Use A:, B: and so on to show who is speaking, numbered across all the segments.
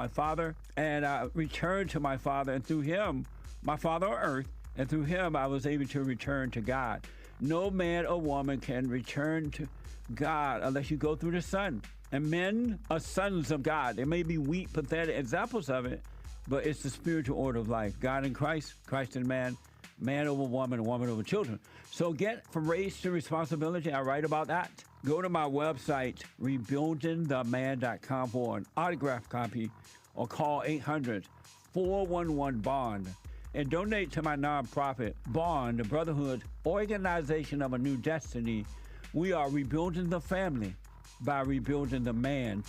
A: my father, and I returned to my father, and through him, my father on earth, and through him I was able to return to God. No man or woman can return to God unless you go through the Son. And men are sons of God. There may be weak, pathetic examples of it, but it's the spiritual order of life. God in Christ, Christ in man, man over woman, woman over children. So get from race to responsibility. I write about that. Go to my website, rebuildingtheman.com for an autographed copy, or call 800-411-BOND. And donate to my nonprofit, Bond, the Brotherhood Organization of a New Destiny. We are rebuilding the family by rebuilding the man.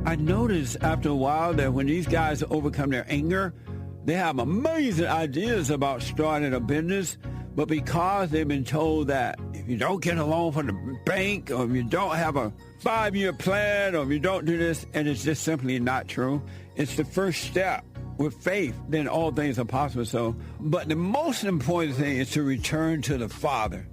A: I noticed after a while that when these guys overcome their anger, they have amazing ideas about starting a business, but because they've been told that if you don't get a loan from the bank, or if you don't have a 5-year plan, or if you don't do this, and it's just simply not true. It's the first step. With faith, then all things are possible. So, but the most important thing is to return to the Father.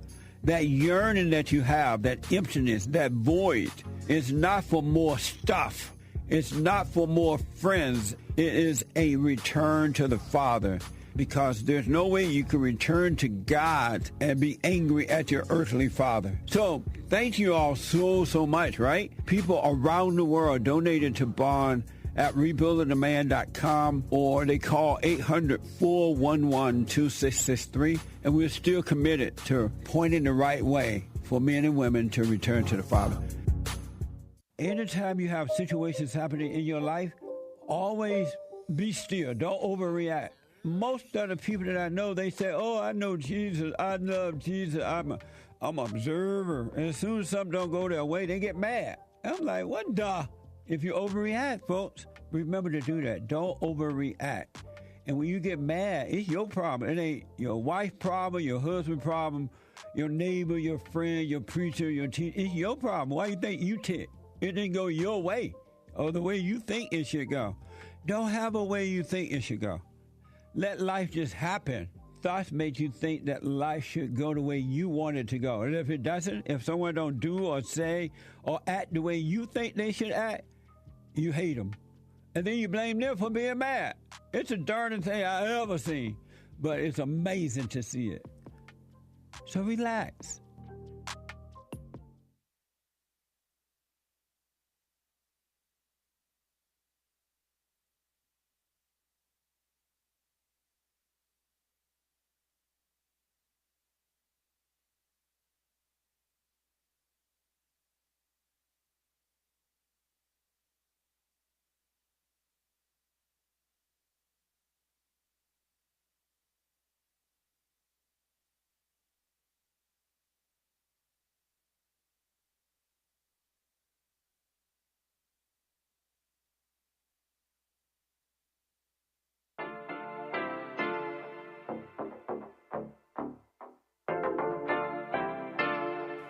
A: That yearning that you have, that emptiness, that void, is not for more stuff. It's not for more friends. It is a return to the Father, because there's no way you can return to God and be angry at your earthly father. So thank you all so much, right? People around the world donated to Bond at rebuildingtheman.com, or they call 800-411-2663, and we're still committed to pointing the right way for men and women to return to the Father. Anytime you have situations happening in your life, always be still. Don't overreact. Most of the people that I know, they say, oh, I know Jesus, I love Jesus, I'm an observer. And as soon as something don't go their way, they get mad. I'm like, what the? If you overreact, folks, remember to do that. Don't overreact. And when you get mad, it's your problem. It ain't your wife's problem, your husband's problem, your neighbor, your friend, your preacher, your teacher. It's your problem. Why you think you tick? It didn't go your way or the way you think it should go. Don't have a way you think it should go. Let life just happen. Thoughts make you think that life should go the way you want it to go. And if it doesn't, if someone don't do or say or act the way you think they should act, you hate them. And then you blame them for being mad. It's the darndest thing I ever seen. But it's amazing to see it. So relax.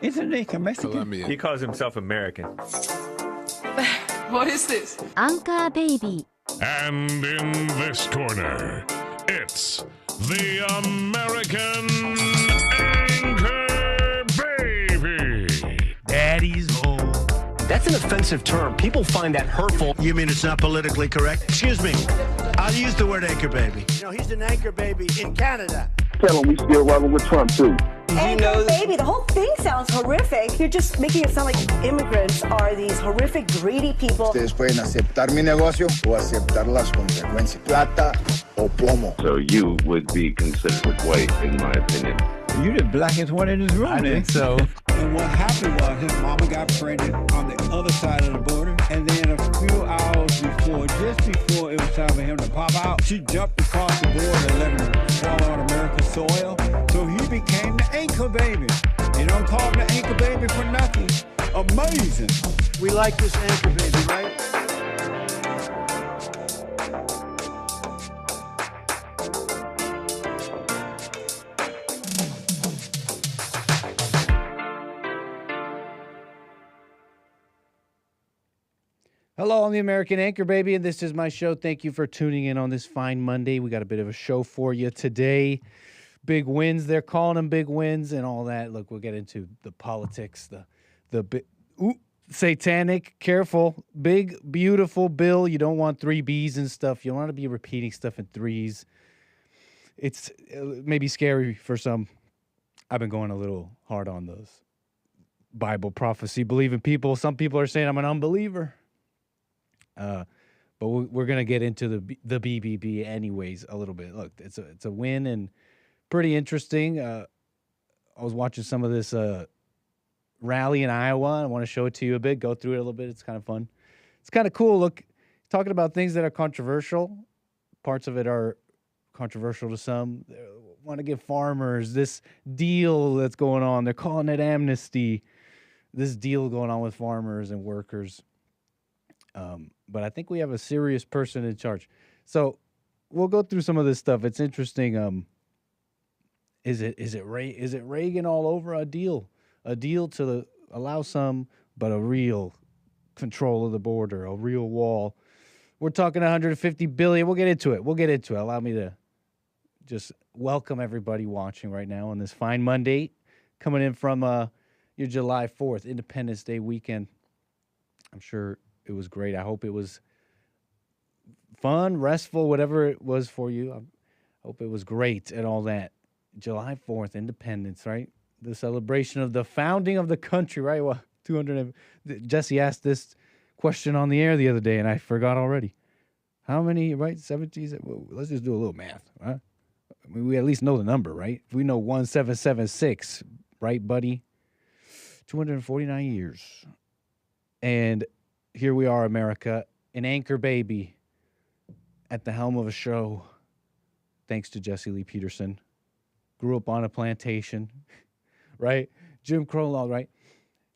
A: Isn't he Mexican?
B: Colombian.
C: He calls himself American.
D: What is this?
E: Anchor Baby.
F: And in this corner, it's the American Anchor Baby.
G: Daddy's home.
H: That's an offensive term. People find that hurtful.
G: You mean it's not politically correct? Excuse me. I'll use the word anchor baby. You know, he's an anchor baby in Canada.
I: Tell him we still rolling with Trump, too.
J: Anchor baby, the whole thing sounds horrific. You're just making it sound like immigrants are these horrific, greedy people.
K: Ustedes pueden aceptar mi negocio o aceptar las consecuencias. Plata o plomo.
L: So you would be considered white, in my opinion.
A: You the blackest one in this room.
G: I think so.
A: And what happened was his mama got pregnant on the other side of the border, and then a few hours before, just before it was time for him to pop out, she jumped across the border and let him fall on American soil. So he became the anchor baby. You don't call him the anchor baby for nothing. Amazing.
G: We like this anchor baby, right?
M: Hello, I'm the American Anchor Baby, and this is my show. Thank you for tuning in on this fine Monday. We got a bit of a show for you today. Big wins. They're calling them big wins and all that. Look, we'll get into the politics, satanic. Careful. Big, beautiful bill. You don't want 3 B's and stuff. You don't want to be repeating stuff in 3s. It's maybe scary for some. I've been going a little hard on those Bible prophecy believing people. Some people are saying I'm an unbeliever. But we're going to get into the BBB anyways a little bit. Look, it's a win and pretty interesting. I was watching some of this rally in Iowa. I want to show it to you a bit, go through it a little bit. It's kind of fun. It's kind of cool. Look, talking about things that are controversial. Parts of it are controversial to some. They want to give farmers this deal that's going on. They're calling it amnesty. This deal going on with farmers and workers. But I think we have a serious person in charge. So we'll go through some of this stuff. It's interesting. Is it Reagan all over? A deal to allow some, but a real control of the border, a real wall. We're talking 150 billion. We'll get into it. Allow me to just welcome everybody watching right now on this fine Monday, coming in from your July 4th, Independence Day weekend. I'm sure it was great. I hope it was fun, restful, whatever it was for you. I hope it was great and all that. July 4th, Independence, right? The celebration of the founding of the country, right? Well, 200. Jesse asked this question on the air the other day, and I forgot already. How many, right? 70s? Well, let's just do a little math, right? I mean, we at least know the number, right? If we know 1776, right, buddy? 249 years. And here we are, America, an anchor baby at the helm of a show, thanks to Jesse Lee Peterson. Grew up on a plantation, right? Jim Crow law, right?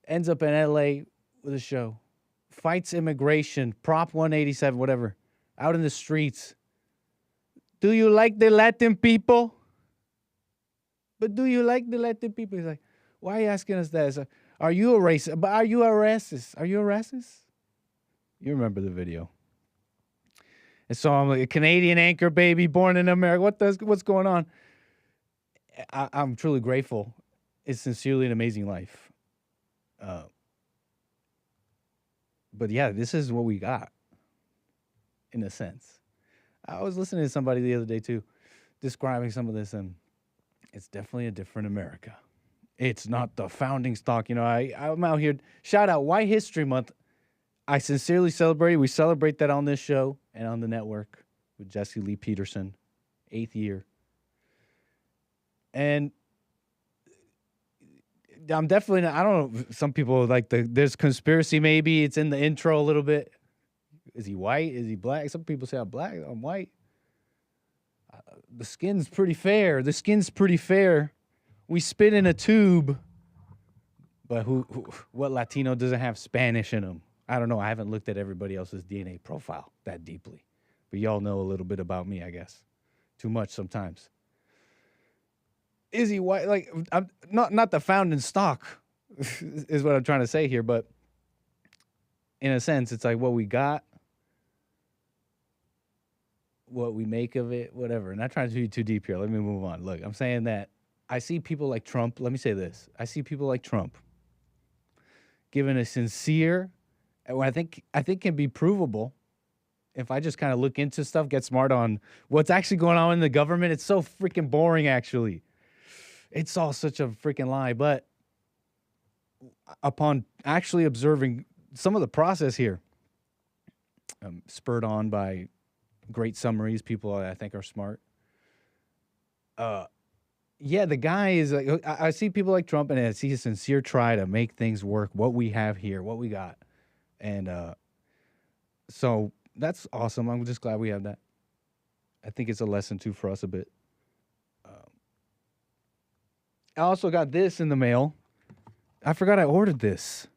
M: Ends up in L.A. with a show. Fights immigration, Prop 187, whatever, out in the streets. Do you like the Latin people? But do you like the Latin people? He's like, why are you asking us that? Like, are you a racist? But are you a racist? Are you a racist? You remember the video. And so I'm like a Canadian anchor baby born in America. What's going on? I'm truly grateful. It's sincerely an amazing life. But yeah, this is what we got, in a sense. I was listening to somebody the other day too, describing some of this, and it's definitely a different America. It's not the founding stock. You know, I'm out here. Shout out White History Month. I sincerely celebrate. We celebrate that on this show and on the network with Jesse Lee Peterson, 8th year. And I'm definitely not, I don't know, some people like there's conspiracy maybe. It's in the intro a little bit. Is he white? Is he black? Some people say I'm black. I'm white. The skin's pretty fair. We spit in a tube. But what Latino doesn't have Spanish in them? I don't know. I haven't looked at everybody else's DNA profile that deeply. But y'all know a little bit about me, I guess. Too much sometimes. Is he white? Like, I'm not the founding stock is what I'm trying to say here, but in a sense, it's like what we got, what we make of it, whatever. Not trying to be too deep here. Let me move on. Look, I'm saying that I see people like Trump. Let me say this. I see people like Trump giving a sincere, and I think can be provable. If I just kind of look into stuff, get smart on what's actually going on in the government, it's so freaking boring, actually. It's all such a freaking lie. But upon actually observing some of the process here, spurred on by great summaries, people I think are smart. Yeah, the guy is like, I see people like Trump, and I see a sincere try to make things work, what we have here, what we got. And so that's awesome. I'm just glad we have that. I think it's a lesson, too, for us a bit. I also got this in the mail. I forgot I ordered this.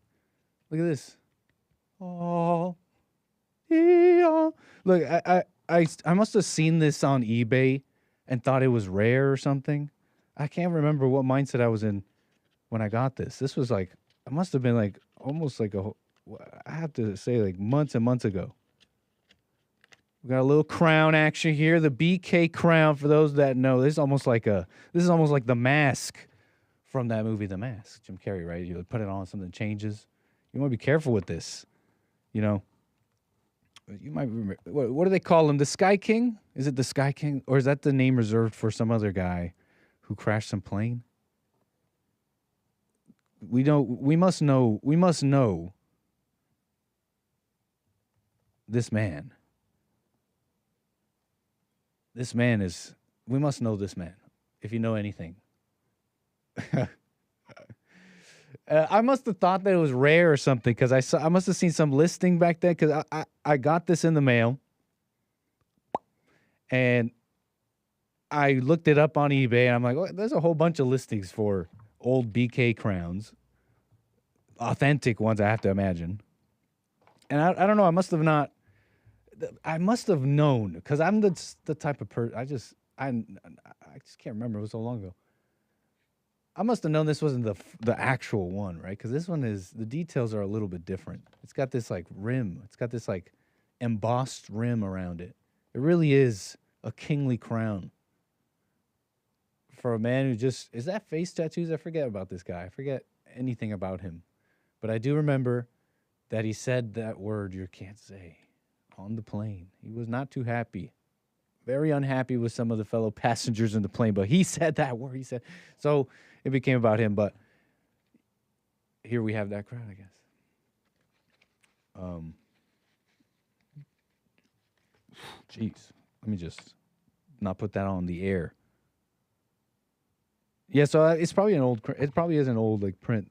M: Look at this. Oh, yeah. Look, I must have seen this on eBay and thought it was rare or something. I can't remember what mindset I was in when I got this. This was like, it must have been like almost like I have to say like months and months ago. We got a little crown action here, the BK crown. For those that know, this is almost like the mask from that movie, The Mask. Jim Carrey, right? You put it on, something changes. You want to be careful with this. You know, you might remember, what do they call him? The Sky King? Is it the Sky King? Or is that the name reserved for some other guy who crashed some plane? We must know this man. We must know this man, if you know anything. I must have thought that it was rare or something, because I must have seen some listing back then, because I got this in the mail, and I looked it up on eBay, and I'm like, oh, there's a whole bunch of listings for old BK crowns, authentic ones, I have to imagine. And I don't know, I must have known, because I'm the type of person, I just can't remember, it was so long ago. I must have known this wasn't the actual one, right? Because this one the details are a little bit different. It's got this like rim. It's got this like embossed rim around it. It really is a kingly crown for a man who just, is that face tattoos? I forget about this guy. I forget anything about him. But I do remember that he said that word you can't say on the plane. He was not too happy. Very unhappy with some of the fellow passengers in the plane, but he said that word. So it became about him, but here we have that crowd, I guess. Jeez, let me just not put that on the air. Yeah, so it probably is an old like print,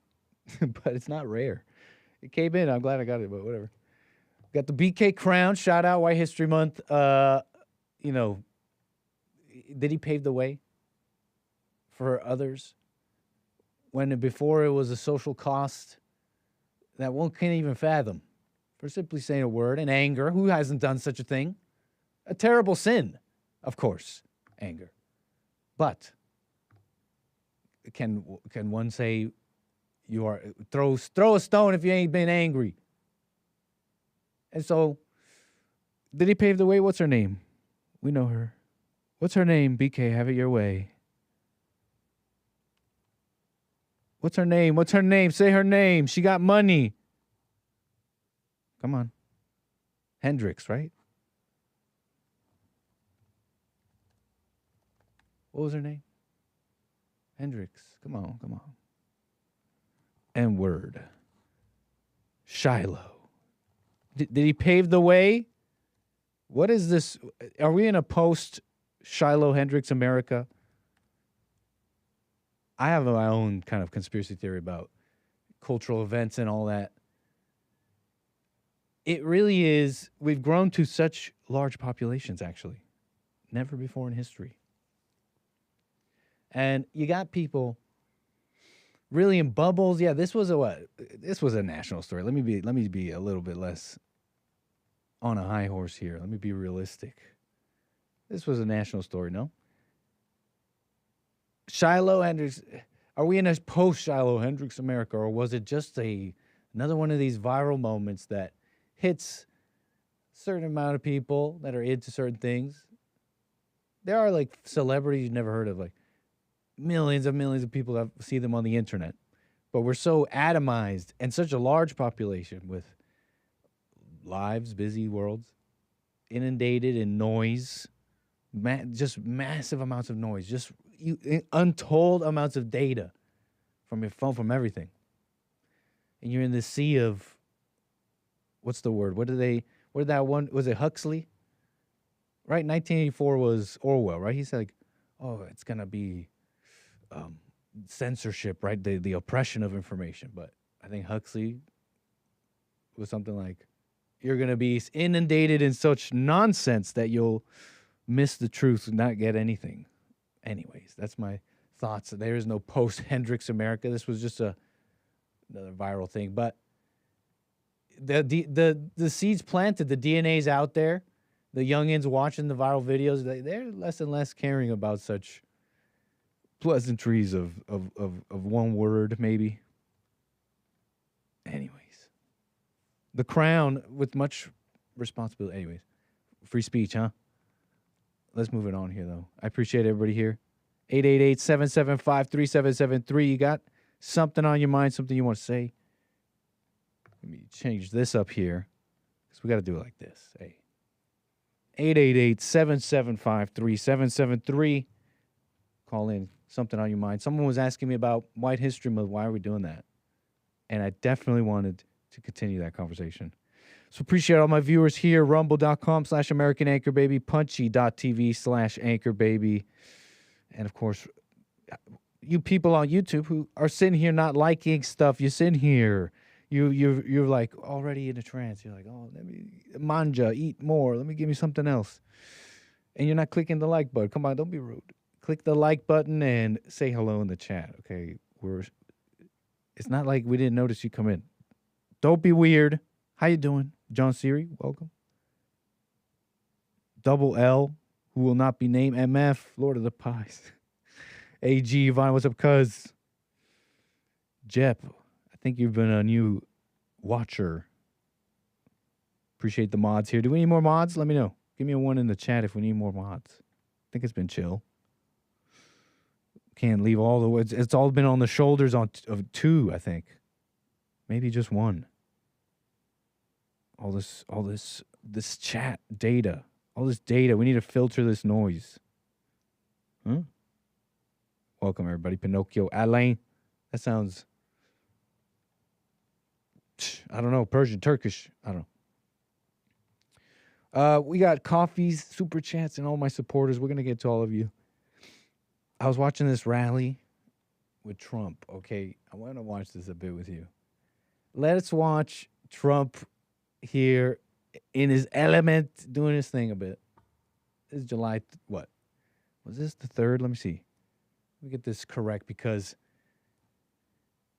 M: but it's not rare. It came in. I'm glad I got it, but whatever. Got the BK crown. Shout out White History Month. You know, did he pave the way for others when before it was a social cost that one can't even fathom for simply saying a word? And anger, who hasn't done such a thing? A terrible sin, of course, anger. But can one say you are throw a stone if you ain't been angry? And so, did he pave the way? What's her name? We know her. What's her name? BK, have it your way. What's her name? What's her name? Say her name. She got money. Come on. Hendricks, right? What was her name? Hendricks. Come on. And word. Shiloh. Did he pave the way? What is this? Are we in a post-Shiloh Hendricks America? I have my own kind of conspiracy theory about cultural events and all that. It really is. We've grown to such large populations, actually. Never before in history. And you got people really in bubbles. Yeah, this was a national story. Let me be a little bit less on a high horse here. Let me be realistic. This was a national story, no? Shiloh Hendricks, are we in a post-Shiloh Hendricks America, or was it just another one of these viral moments that hits a certain amount of people that are into certain things? There are like celebrities you've never heard of, like millions of people that see them on the internet. But we're so atomized and such a large population with lives, busy worlds, inundated in noise, just massive amounts of noise, just untold amounts of data from your phone, from everything. And you're in the sea of, what's the word? What did that one, was it Huxley? Right, 1984 was Orwell, right? He said, like, oh, it's going to be censorship, right? The oppression of information. But I think Huxley was something like, you're going to be inundated in such nonsense that you'll miss the truth and not get anything. Anyways, that's my thoughts. There is no post-Hendricks America. This was just another viral thing. But the seeds planted, the DNA's out there. The youngins watching the viral videos, they're less and less caring about such pleasantries of one word, maybe. Anyways. The crown with much responsibility. Anyways, free speech, huh? Let's move it on here, though. I appreciate everybody here. 888-775-3773. You got something on your mind, something you want to say? Let me change this up here because we got to do it like this. Hey, 888-775-3773. Call in. Something on your mind. Someone was asking me about White History Month. Why are we doing that? And I definitely wanted to continue that conversation. So appreciate all my viewers here. Rumble.com/American Anchor Baby. Punchy.tv/Anchor Baby. And of course, you people on YouTube who are sitting here not liking stuff. You sit here. You're like already in a trance. You're like, oh, let me manja, eat more. Let me give me something else. And you're not clicking the like button. Come on, don't be rude. Click the like button and say hello in the chat. Okay, it's not like we didn't notice you come in. Don't be weird. How you doing? John Siri, welcome. Double L, who will not be named. MF, Lord of the Pies. AG, Vine, what's up, cuz? Jep, I think you've been a new watcher. Appreciate the mods here. Do we need more mods? Let me know. Give me a 1 in the chat if we need more mods. I think it's been chill. Can't leave all the words. It's all been on the shoulders of 2, I think. Maybe just 1. All this chat data. All this data. We need to filter this noise. Huh? Welcome, everybody. Pinocchio. Alain. That sounds, I don't know, Persian, Turkish. I don't know. We got coffees, super chats, and all my supporters. We're going to get to all of you. I was watching this rally with Trump. Okay, I want to watch this a bit with you. Let's watch Trump here in his element, doing his thing a bit. This is July, what? Was this the 3rd? Let me see. Let me get this correct because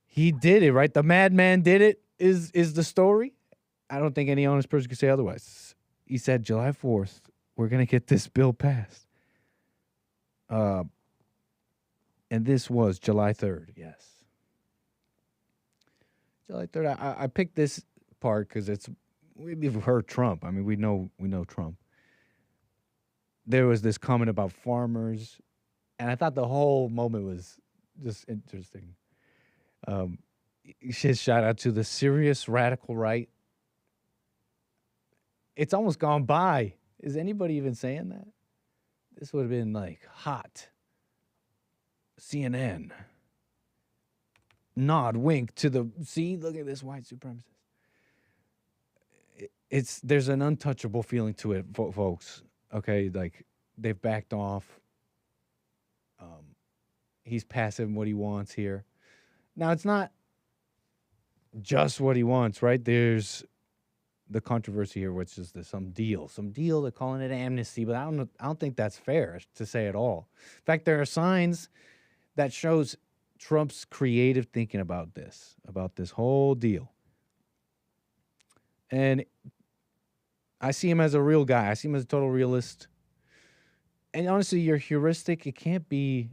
M: he did it, right? The madman did it is the story. I don't think any honest person could say otherwise. He said July 4th, we're going to get this bill passed. And this was July 3rd, yes. July 3rd. I picked this part because we've heard Trump. I mean, we know Trump. There was this comment about farmers, and I thought the whole moment was just interesting. Shout out to the serious radical right. It's almost gone by. Is anybody even saying that? This would have been like hot. CNN. Nod, wink to the, see, look at this white supremacist. There's an untouchable feeling to it, folks. Okay, like they've backed off. He's passing what he wants here. Now, it's not just what he wants, right? There's the controversy here, which is some deal. They're calling it amnesty, but I don't think that's fair to say at all. In fact, there are signs that shows Trump's creative thinking about this whole deal. And I see him as a real guy. I see him as a total realist. And honestly, your heuristic, it can't be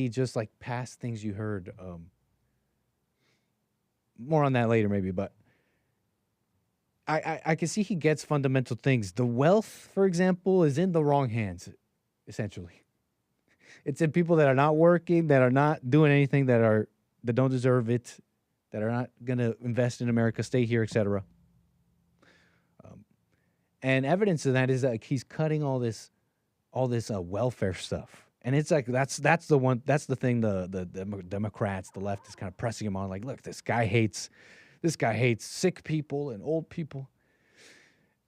M: just like past things you heard. More on that later, maybe, but I can see he gets fundamental things. The wealth, for example, is in the wrong hands, essentially. It's in people that are not working, that are not doing anything, that don't deserve it, that are not going to invest in America, stay here, etc. And evidence of that is like he's cutting all this welfare stuff. And it's like that's the thing the Democrats, the left is kind of pressing him on. Like, look, this guy hates sick people and old people.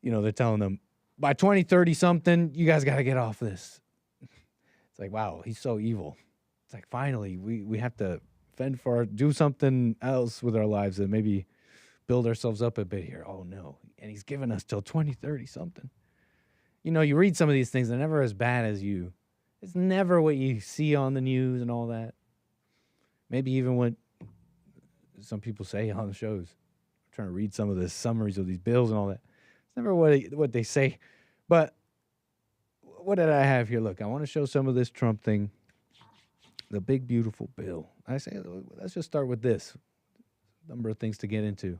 M: You know, they're telling them by 2030 something, you guys got to get off this. It's like, wow, he's so evil. It's like, finally, we have to do something else with our lives and maybe build ourselves up a bit here. Oh no, and he's giving us till 2030 something. You know, you read some of these things, they're never as bad as you. It's never what you see on the news and all that. Maybe even what some people say on the shows. I'm trying to read some of the summaries of these bills and all that. It's never what they say. But what did I have here? Look, I want to show some of this Trump thing. The big, beautiful bill. I say, let's just start with this. Number of things to get into. So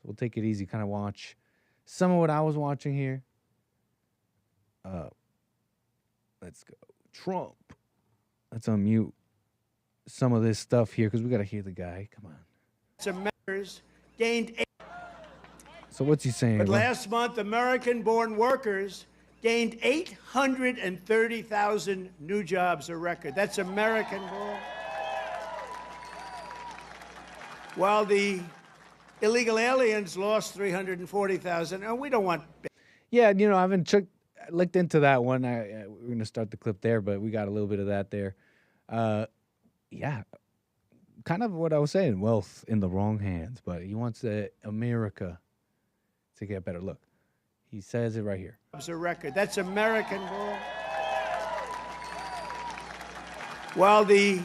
M: we'll take it easy, kind of watch some of what I was watching here. Let's go. Trump. Let's unmute some of this stuff here because we got to hear the guy. Come on.
G: Some measures gained.
M: So what's he saying?
G: But last month, American-born workers gained 830,000 new jobs, a record. That's American-born. While the illegal aliens lost 340,000, and we don't want.
M: Yeah, you know, I haven't looked into that one. We're going to start the clip there, but we got a little bit of that there. Yeah, kind of what I was saying, wealth in the wrong hands, but he wants America to get better. Look, he says it right here.
G: It's a record. That's American-born. While the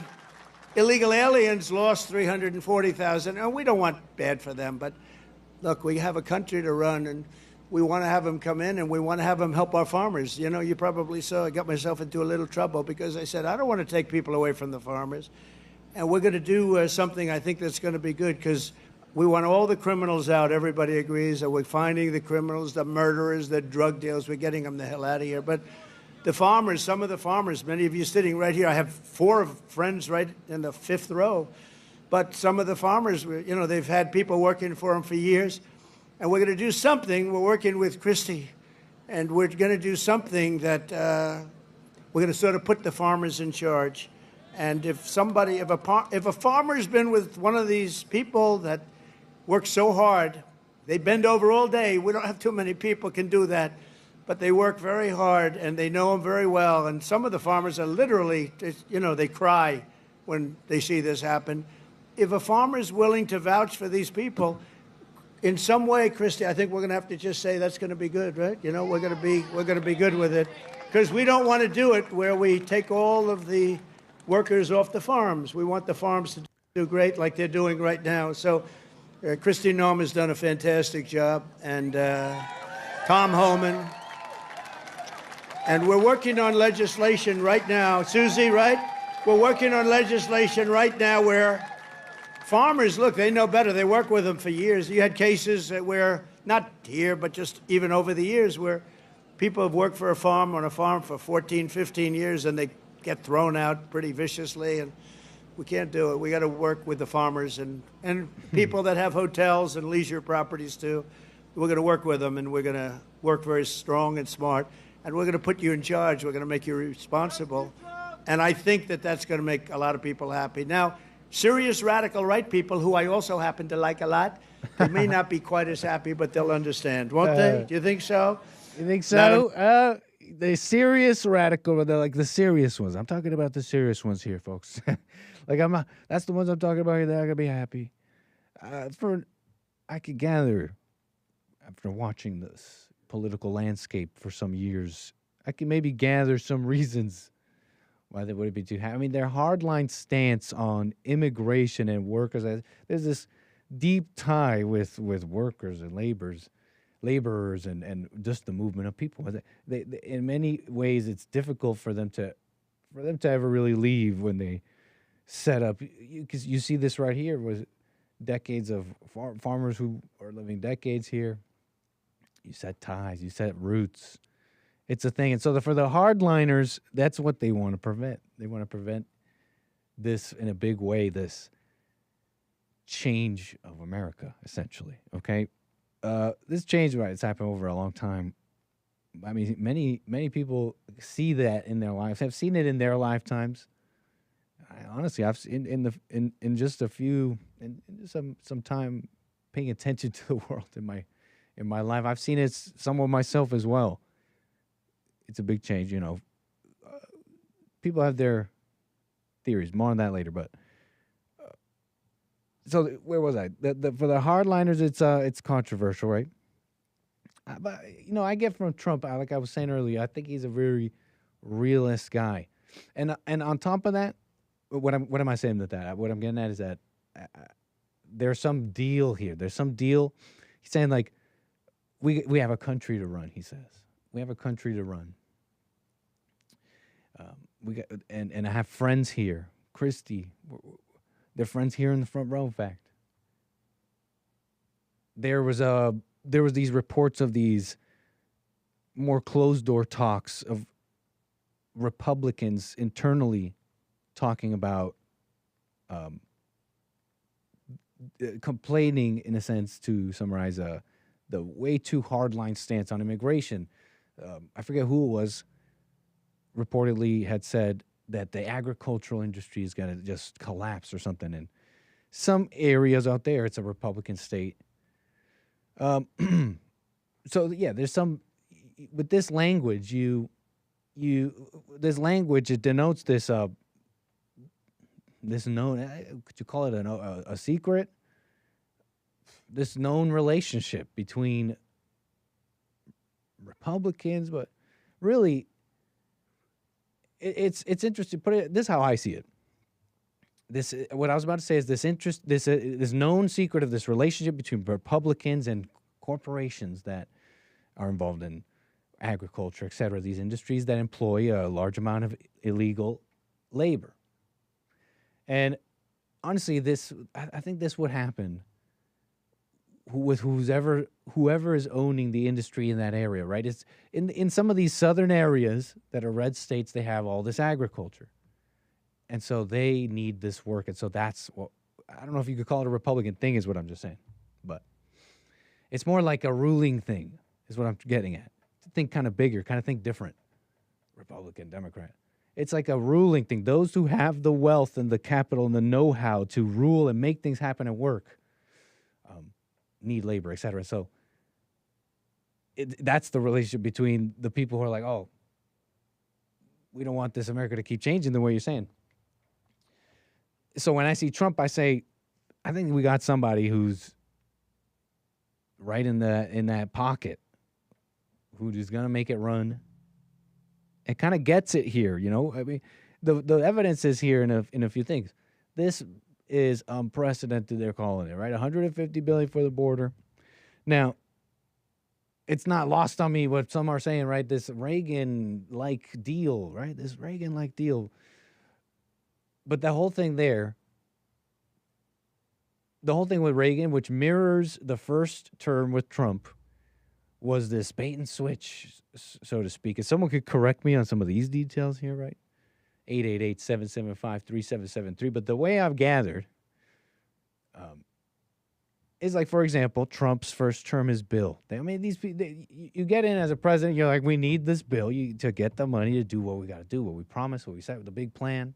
G: illegal aliens lost 340,000, and we don't want bad for them, but look, we have a country to run, and we want to have them come in, and we want to have them help our farmers. You know, you probably saw I got myself into a little trouble because I said, I don't want to take people away from the farmers. And we're going to do something I think that's going to be good because we want all the criminals out. Everybody agrees that we're finding the criminals, the murderers, the drug dealers. We're getting them the hell out of here. But the farmers, some of the farmers, many of you sitting right here, I have 4 friends right in the 5th row. But some of the farmers, you know, they've had people working for them for years. And we're going to do something. We're working with Christie. And we're going to do something that we're going to sort of put the farmers in charge. And if a farmer's been with one of these people that work so hard, they bend over all day. We don't have too many people can do that, but they work very hard and they know them very well. And some of the farmers are literally, you know, they cry when they see this happen. If a farmer is willing to vouch for these people, in some way, Christy, I think we're going to have to just say that's going to be good, right? You know, we're going to be good with it, because we don't want to do it where we take all of the workers off the farms. We want the farms to do great like they're doing right now. So Christy Noem has done a fantastic job, and Tom Homan. And we're working on legislation right now. Susie, right? We're working on legislation right now where farmers, look, they know better. They work with them for years. You had cases where, not here, but just even over the years, where people have worked for on a farm for 14, 15 years, and they get thrown out pretty viciously, and we can't do it. We got to work with the farmers and people that have hotels and leisure properties too. We're going to work with them, and we're going to work very strong and smart, and we're going to put you in charge. We're going to make you responsible, and I think that that's going to make a lot of people happy. Now, serious radical right people, who I also happen to like a lot, they may not be quite as happy, but they'll understand, won't they? Do you think so?
M: You think so? The serious radical, they're like the serious ones. I'm talking about the serious ones here, folks. That's the ones I'm talking about here. They're gonna be happy. I could gather, after watching this political landscape for some years, I can maybe gather some reasons why they wouldn't be too happy. I mean, their hardline stance on immigration and workers. There's this deep tie with workers and laborers and just the movement of people. They, in many ways, it's difficult for them to ever really leave when they set up. Because you see this right here with decades of farmers who are living decades here. You set ties, you set roots. It's a thing. And so for the hardliners, that's what they want to prevent. They want to prevent this in a big way, this change of America, essentially, okay? This change, right, it's happened over a long time. I mean, many people see that in their lives, have seen it in their lifetimes. Honestly, I've seen in just a few, in some time paying attention to the world in my life, I've seen it somewhat myself as well. It's a big change, you know. People have their theories. More on that later, but. So where was I? For the hardliners, it's controversial, right? But you know, I get from Trump, like I was saying earlier, I think he's a very realist guy, and on top of that, what am I saying with that? What I'm getting at is that there's some deal here. There's some deal. He's saying like we have a country to run. He says we have a country to run. And I have friends here, Christy. They're friends here in the front row, in fact. There was these reports of these more closed-door talks of Republicans internally talking about complaining, in a sense, to summarize the way too hardline stance on immigration. I forget who it was, reportedly had said that the agricultural industry is going to just collapse or something. In some areas out there, it's a Republican state. So yeah, there's some, with this language, this language, it denotes this, this known, could you call it a secret? This known relationship between Republicans, but really, it's interesting. This is how I see it. This, what I was about to say is this known secret of this relationship between Republicans and corporations that are involved in agriculture, et cetera, these industries that employ a large amount of illegal labor. And honestly, I think this would happen with whoever is owning the industry in that area, right? It's in some of these southern areas that are red states, they have all this agriculture. And so they need this work. And so that's what, I don't know if you could call it a Republican thing, is what I'm just saying. But it's more like a ruling thing, is what I'm getting at. Think kind of bigger, kind of think different. Republican, Democrat. It's like a ruling thing. Those who have the wealth and the capital and the know-how to rule and make things happen at work need labor, et cetera. So that's the relationship between the people who are like, oh, we don't want this America to keep changing the way you're saying. So when I see Trump, I say, I think we got somebody who's right in that pocket, who's just gonna make it run. It kind of gets it here, you know. I mean, the evidence is here in a few things. This is unprecedented, they're calling it, right? $150 billion for the border. Now, it's not lost on me what some are saying, right? This Reagan-like deal, right? This Reagan-like deal. But the whole thing there, the whole thing with Reagan, which mirrors the first term with Trump, was this bait and switch, so to speak. If someone could correct me on some of these details here, right? 888-775-3773. But the way I've gathered is like, for example, Trump's first term is bill. I mean, these people, you get in as a president, you're like, we need this bill to get the money to do what we got to do, what we promised, what we said with the big plan.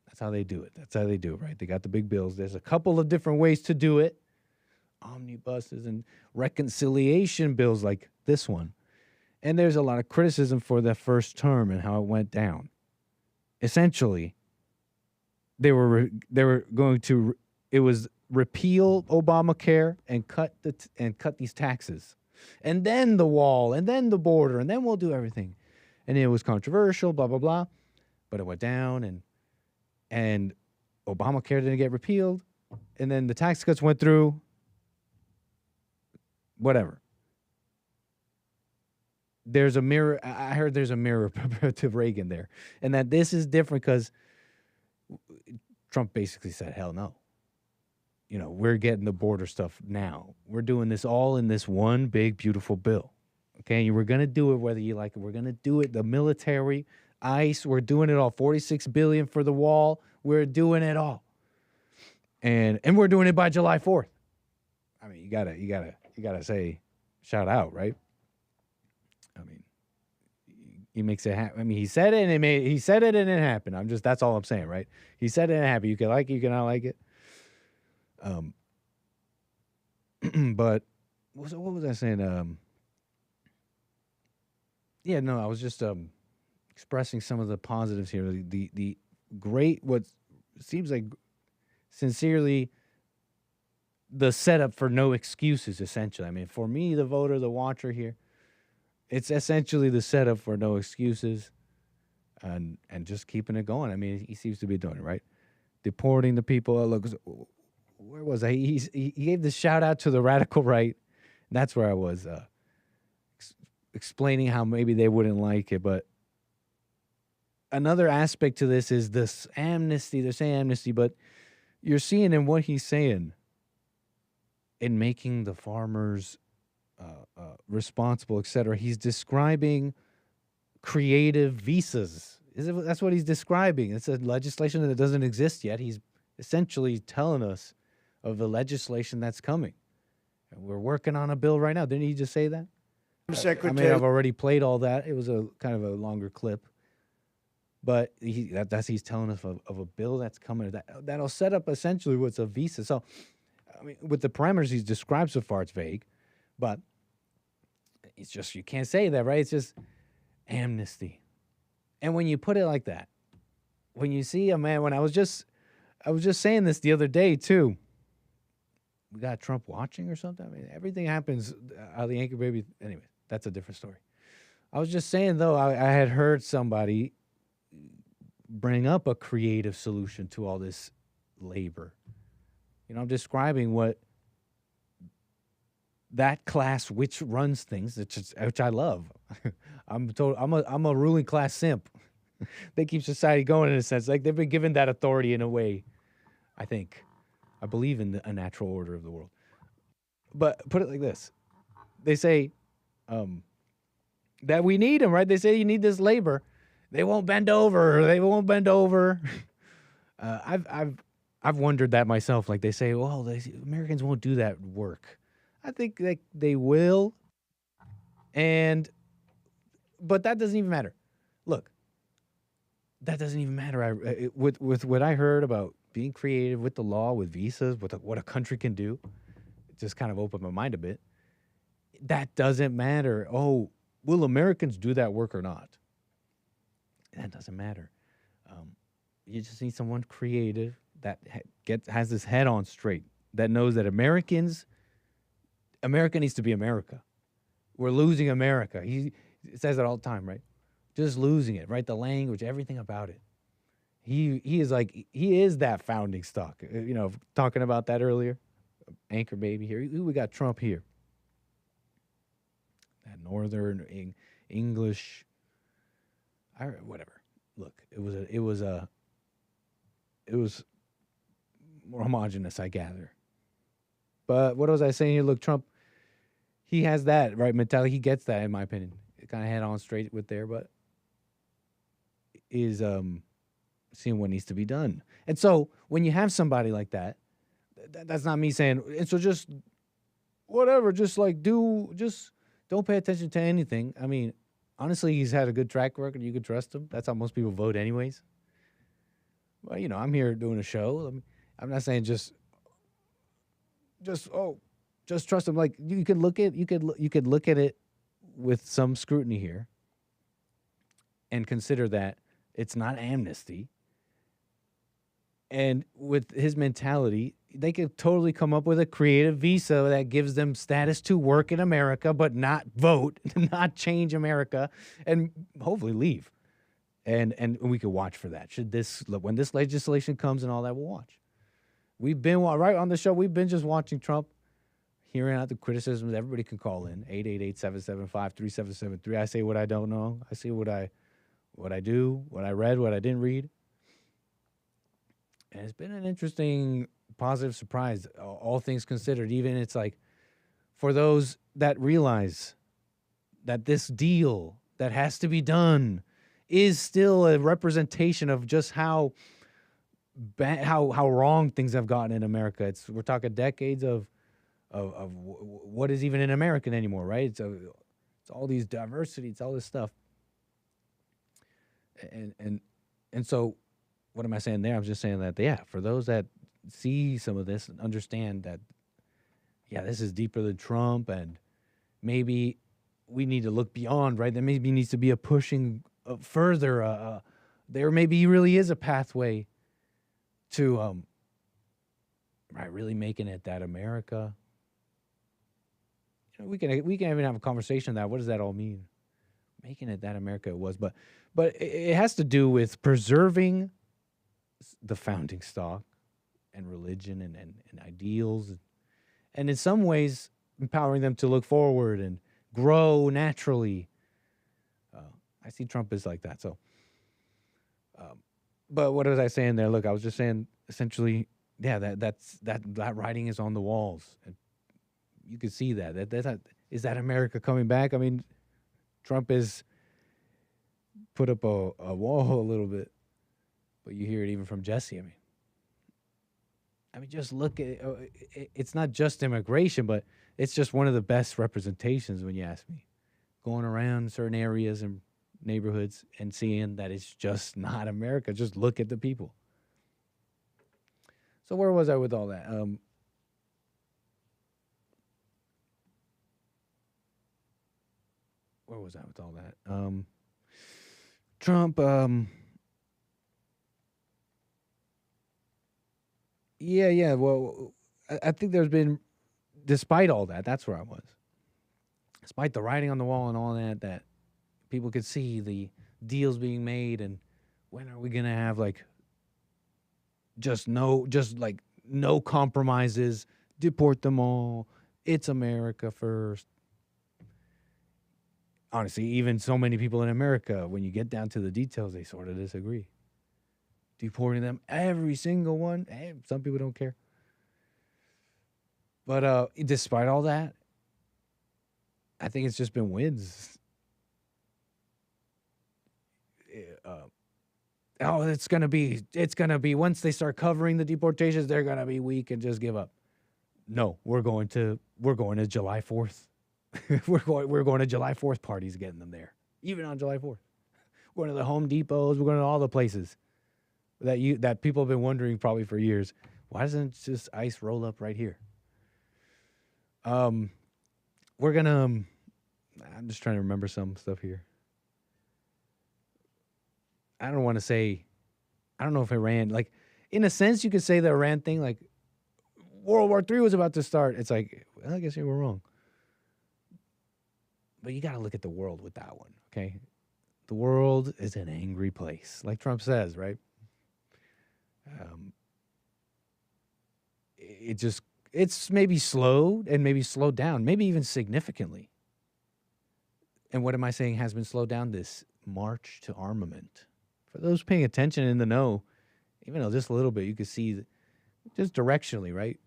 M: That's how they do it. That's how they do it, right? They got the big bills. There's a couple of different ways to do it. Omnibuses and reconciliation bills like this one. And there's a lot of criticism for the first term and how it went down. Essentially, they were going to, it was repeal Obamacare and cut these taxes, and then the wall, and then the border, and then we'll do everything. And it was controversial, blah blah blah, but it went down, and Obamacare didn't get repealed, and then the tax cuts went through. Whatever. There's a mirror. I heard there's a mirror to Reagan there, and that this is different because Trump basically said, "Hell no." You know, we're getting the border stuff now. We're doing this all in this one big, beautiful bill. Okay, and we're gonna do it whether you like it. We're gonna do it. The military, ICE, we're doing it all. $46 billion for the wall. We're doing it all, and we're doing it by July 4th. I mean, you gotta say, shout out, right? I mean, he makes it happen. I mean, he said it and it happened. That's all I'm saying, right? He said it and it happened. You can like it, you cannot like it. But what was I saying? Yeah, no, I was just expressing some of the positives here. The great, what seems like sincerely the setup for no excuses, essentially. I mean, for me, the voter, the watcher here, it's essentially the setup for no excuses and just keeping it going. I mean, he seems to be doing it, right? Deporting the people. Look, where was I? He gave this shout out to the radical right. And that's where I was explaining how maybe they wouldn't like it. But another aspect to this is this amnesty. They're saying amnesty, but you're seeing in what he's saying in making the farmers responsible, etc. He's describing creative visas. That's what he's describing. It's a legislation that doesn't exist yet. He's essentially telling us of the legislation that's coming. And we're working on a bill right now. Didn't he just say that?
G: Secretary.
M: I've already played all that. It was a kind of a longer clip. But he's telling us of a bill that's coming that'll set up essentially what's a visa. So, I mean, with the parameters he's described so far, it's vague. But it's just, you can't say that, right? It's just amnesty. And when you put it like that, when you see a man, I was just saying this the other day too. We got Trump watching or something. I mean, everything happens out the anchor baby. Anyway, that's a different story. I was just saying though, I had heard somebody bring up a creative solution to all this labor. You know, I'm describing what that class which runs things, which I love. I'm a ruling class simp. They keep society going in a sense. Like they've been given that authority in a way. I think, I believe in a natural order of the world. But put it like this: they say that we need them, right? They say you need this labor. They won't bend over. They won't bend over. I've wondered that myself. Like they say, well, Americans won't do that work. I think they will, but that doesn't even matter. Look, that doesn't even matter. With what I heard about being creative with the law, with visas, with what a country can do, it just kind of opened my mind a bit. That doesn't matter. Oh, will Americans do that work or not? That doesn't matter. You just need someone creative that has his head on straight, that knows that America needs to be America. We're losing America. He says it all the time, right? Just losing it, right? The language, everything about it. He is that founding stock. You know, talking about that earlier. Anchor baby here. We got Trump here. That northern English, whatever. Look, it was more homogenous, I gather. But what was I saying here? Look, Trump, he has that right mentality. He gets that, in my opinion. Kind of head on straight with there, but is seeing what needs to be done. And so when you have somebody like that, that's not me saying, and so just whatever, just don't pay attention to anything. I mean, honestly, he's had a good track record. You can trust him. That's how most people vote anyways. Well, you know, I'm here doing a show. I'm not saying just trust him. Like you could look at it with some scrutiny here and consider that it's not amnesty. And with his mentality, they could totally come up with a creative visa that gives them status to work in America, but not vote, not change America, and hopefully leave. And we could watch for that. When this legislation comes and all that, we'll watch. We've been right on the show. We've been just watching Trump, hearing out the criticisms. Everybody can call in 888-775-3773. I say what I don't know. I say what I do, what I read, what I didn't read. And it's been an interesting, positive surprise, all things considered. Even it's like, for those that realize that this deal that has to be done is still a representation of just how wrong things have gotten in America. We're talking decades of what is even an American anymore, right? It's all these diversity, it's all this stuff. And so, what am I saying there? I'm just saying that, yeah, for those that see some of this and understand that, yeah, this is deeper than Trump, and maybe we need to look beyond, right? There maybe needs to be a pushing further. There maybe really is a pathway to really making it that America. You know, we can even have a conversation on that. What does that all mean? Making it that America it was, but it has to do with preserving the founding stock and religion and ideals, and in some ways empowering them to look forward and grow naturally. I see Trump is like that. So, but what was I saying there? Look, I was just saying essentially, yeah, that writing is on the walls, and you can see that. Is that America coming back? I mean, Trump has put up a wall a little bit, but you hear it even from Jesse. I mean, just look at it's not just immigration, but it's just one of the best representations when you ask me. Going around certain areas and neighborhoods and seeing that it's just not America. Just look at the people. So where was I with all that? Where was I with all that? Trump, yeah. Well, I think there's been, despite all that, that's where I was. Despite the writing on the wall and all that, that people could see the deals being made, and when are we gonna have no compromises, deport them all, it's America first. Honestly, even so many people in America, when you get down to the details, they sort of disagree. Deporting them, every single one. Some people don't care. But despite all that, I think it's just been wins. It's gonna be once they start covering the deportations, they're gonna be weak and just give up. No, we're going to July 4th. we're going to July 4th parties, getting them there. Even on July 4th. We're going to the Home Depots, we're going to all the places that people have been wondering probably for years. Why doesn't just ICE roll up right here? We're gonna I'm just trying to remember some stuff here. I don't know if Iran, like, in a sense, you could say the Iran thing, like, World War III was about to start. It's like, well, I guess you were wrong. But you got to look at the world with that one, okay? The world is an angry place, like Trump says, right? It's maybe slowed and maybe slowed down, maybe even significantly. And what am I saying has been slowed down? This march to armament. For those paying attention in the know, even though just a little bit, you could see just directionally, right?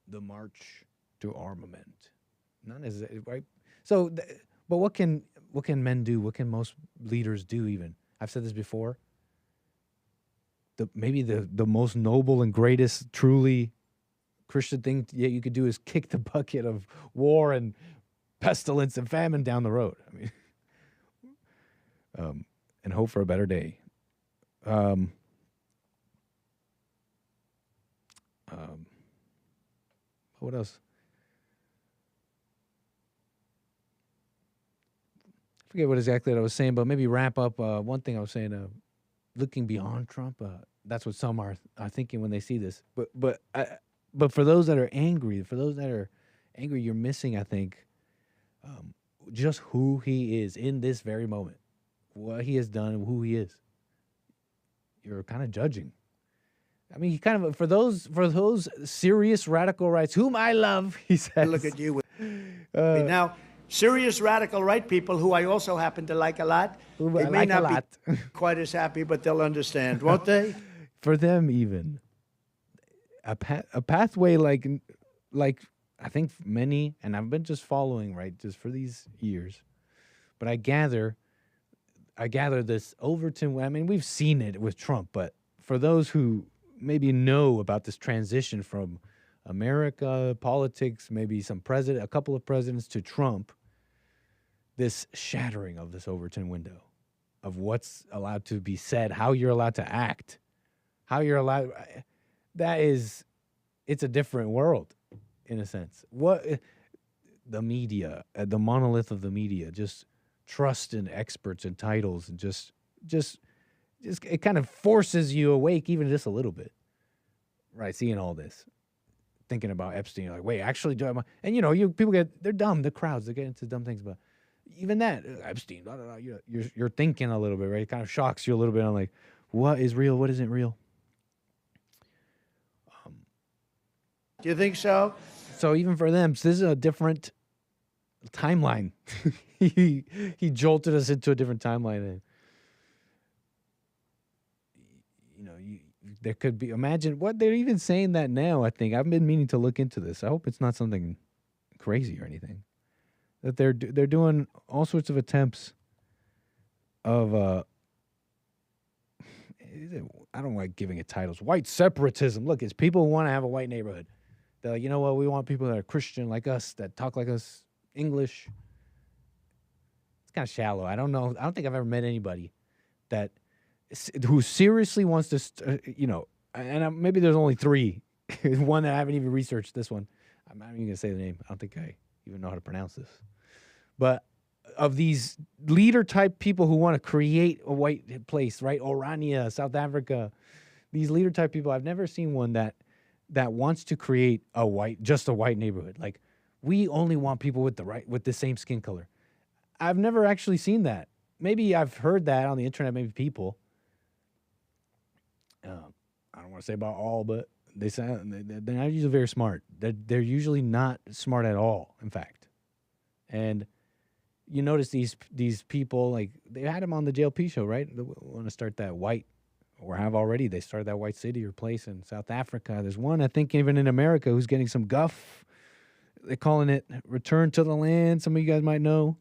M: The march to armament. None is right. So, but what can men do? What can most leaders do? Even I've said this before. Maybe the most noble and greatest, truly Christian thing you could do is kick the bucket of war and pestilence and famine down the road. I mean, and hope for a better day. What else? I forget what exactly I was saying, but maybe wrap up one thing I was saying. Looking beyond Trump, that's what some are thinking when they see this. But for those that are angry, you're missing, I think, just who he is in this very moment, what he has done, and who he is. You're kind of judging. I mean, he kind of for those serious radical rights, whom I love, he says.
G: I look at you. Now, serious radical right people, who I also happen to like a lot, they may not be quite as happy, but they'll understand, won't they?
M: For them, even a pathway like I think many, and I've been just following, right, just for these years, but I gather this Overton. I mean, we've seen it with Trump, but for those who maybe know about this transition from America politics, maybe a couple of presidents to Trump, this shattering of this Overton window of what's allowed to be said, how you're allowed to act, it's a different world in a sense. What the media, the monolith of the media, just trust in experts and titles, and just it kind of forces you awake even just a little bit, right? Seeing all this, thinking about Epstein, you're like, wait, actually, and people they're dumb, the crowds, they get into dumb things, but even that Epstein, blah, blah, blah, you're thinking a little bit, right? It kind of shocks you a little bit. I'm like, what is real? What isn't real?
G: Do you think so?
M: So even for them, this is a different timeline. he jolted us into a different timeline. And, there could be, imagine what they're even saying that now. I think I've been meaning to look into this. I hope it's not something crazy or anything. That they're doing all sorts of attempts of I don't like giving it titles. White separatism. Look, it's people who want to have a white neighborhood. They're like, you know what? We want people that are Christian like us, that talk like us, English. It's kind of shallow. I don't know. I don't think I've ever met anybody who seriously wants to, maybe there's only 3. One that I haven't even researched, this one. I'm not even going to say the name. I don't think I even know how to pronounce this. But of these leader-type people who want to create a white place, right? Orania, South Africa. These leader-type people, I've never seen one that wants to create just a white neighborhood. Like, we only want people with the same skin color. I've never actually seen that. Maybe I've heard that on the internet, maybe people. I don't want to say about all, but they're not usually very smart. They're usually not smart at all, in fact. And you notice these people, like, they had them on the JLP show, right? They want to start that white, or have already. They started that white city or place in South Africa. There's one, I think, even in America who's getting some guff. They're calling it Return to the Land. Some of you guys might know.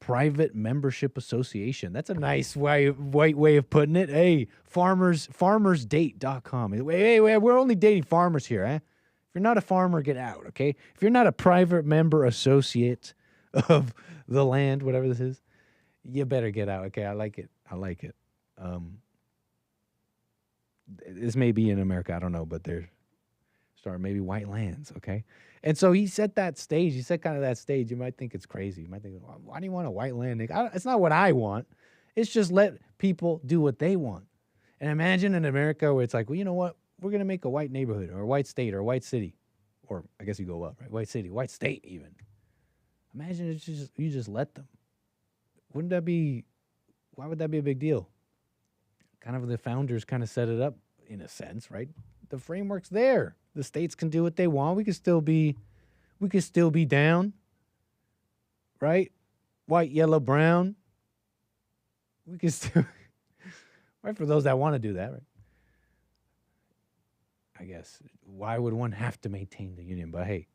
M: Private Membership Association. That's a nice white way of putting it. Hey, farmersdate.com. Hey, we're only dating farmers here, eh? If you're not a farmer, get out, okay? If you're not a private member associate of the land, whatever this is, you better get out, okay? I like it. This may be in America, I don't know, but they're starting maybe white lands, okay? And so he set that stage. He set kind of that stage. You might think it's crazy. You might think, why do you want a white land? It's not what I want. It's just let people do what they want. And imagine in America where it's like, well, you know what? We're going to make a white neighborhood or a white state or a white city. Or I guess you go up, right? White city, white state even. Imagine you just let them. Why would that be a big deal? Kind of the founders kind of set it up in a sense, right? The framework's there. The states can do what they want. We could still be down, right? White, yellow, brown. We can still, right? For those that want to do that, right? I guess why would one have to maintain the union? But hey,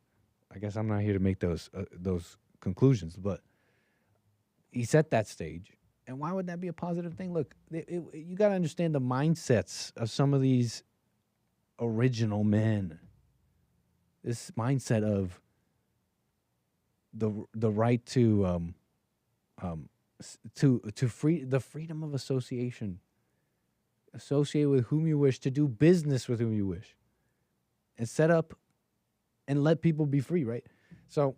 M: I guess I'm not here to make those conclusions. But he set that stage, and why would that be a positive thing? Look, you got to understand the mindsets of some of these original men. This mindset of the right to the freedom of association, associate with whom you wish, to do business with whom you wish, and set up and let people be free, right? So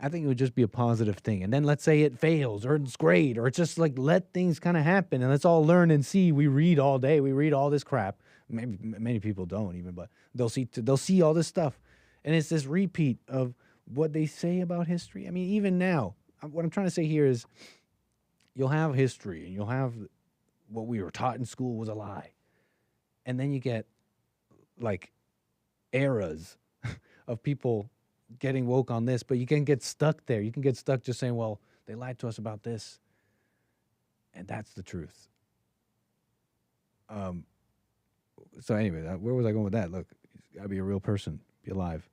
M: I think it would just be a positive thing. And then let's say it fails, or it's great, or it's just like, let things kind of happen and let's all learn and see. We read all day. We read all this crap. Maybe many people don't even, but they'll see all this stuff. And it's this repeat of what they say about history. I mean, even now, what I'm trying to say here is you'll have history and you'll have what we were taught in school was a lie. And then you get like eras of people getting woke on this, but you can get stuck there. You can get stuck just saying, well, they lied to us about this. And that's the truth. So anyway, where was I going with that? Look, you gotta be a real person, be alive.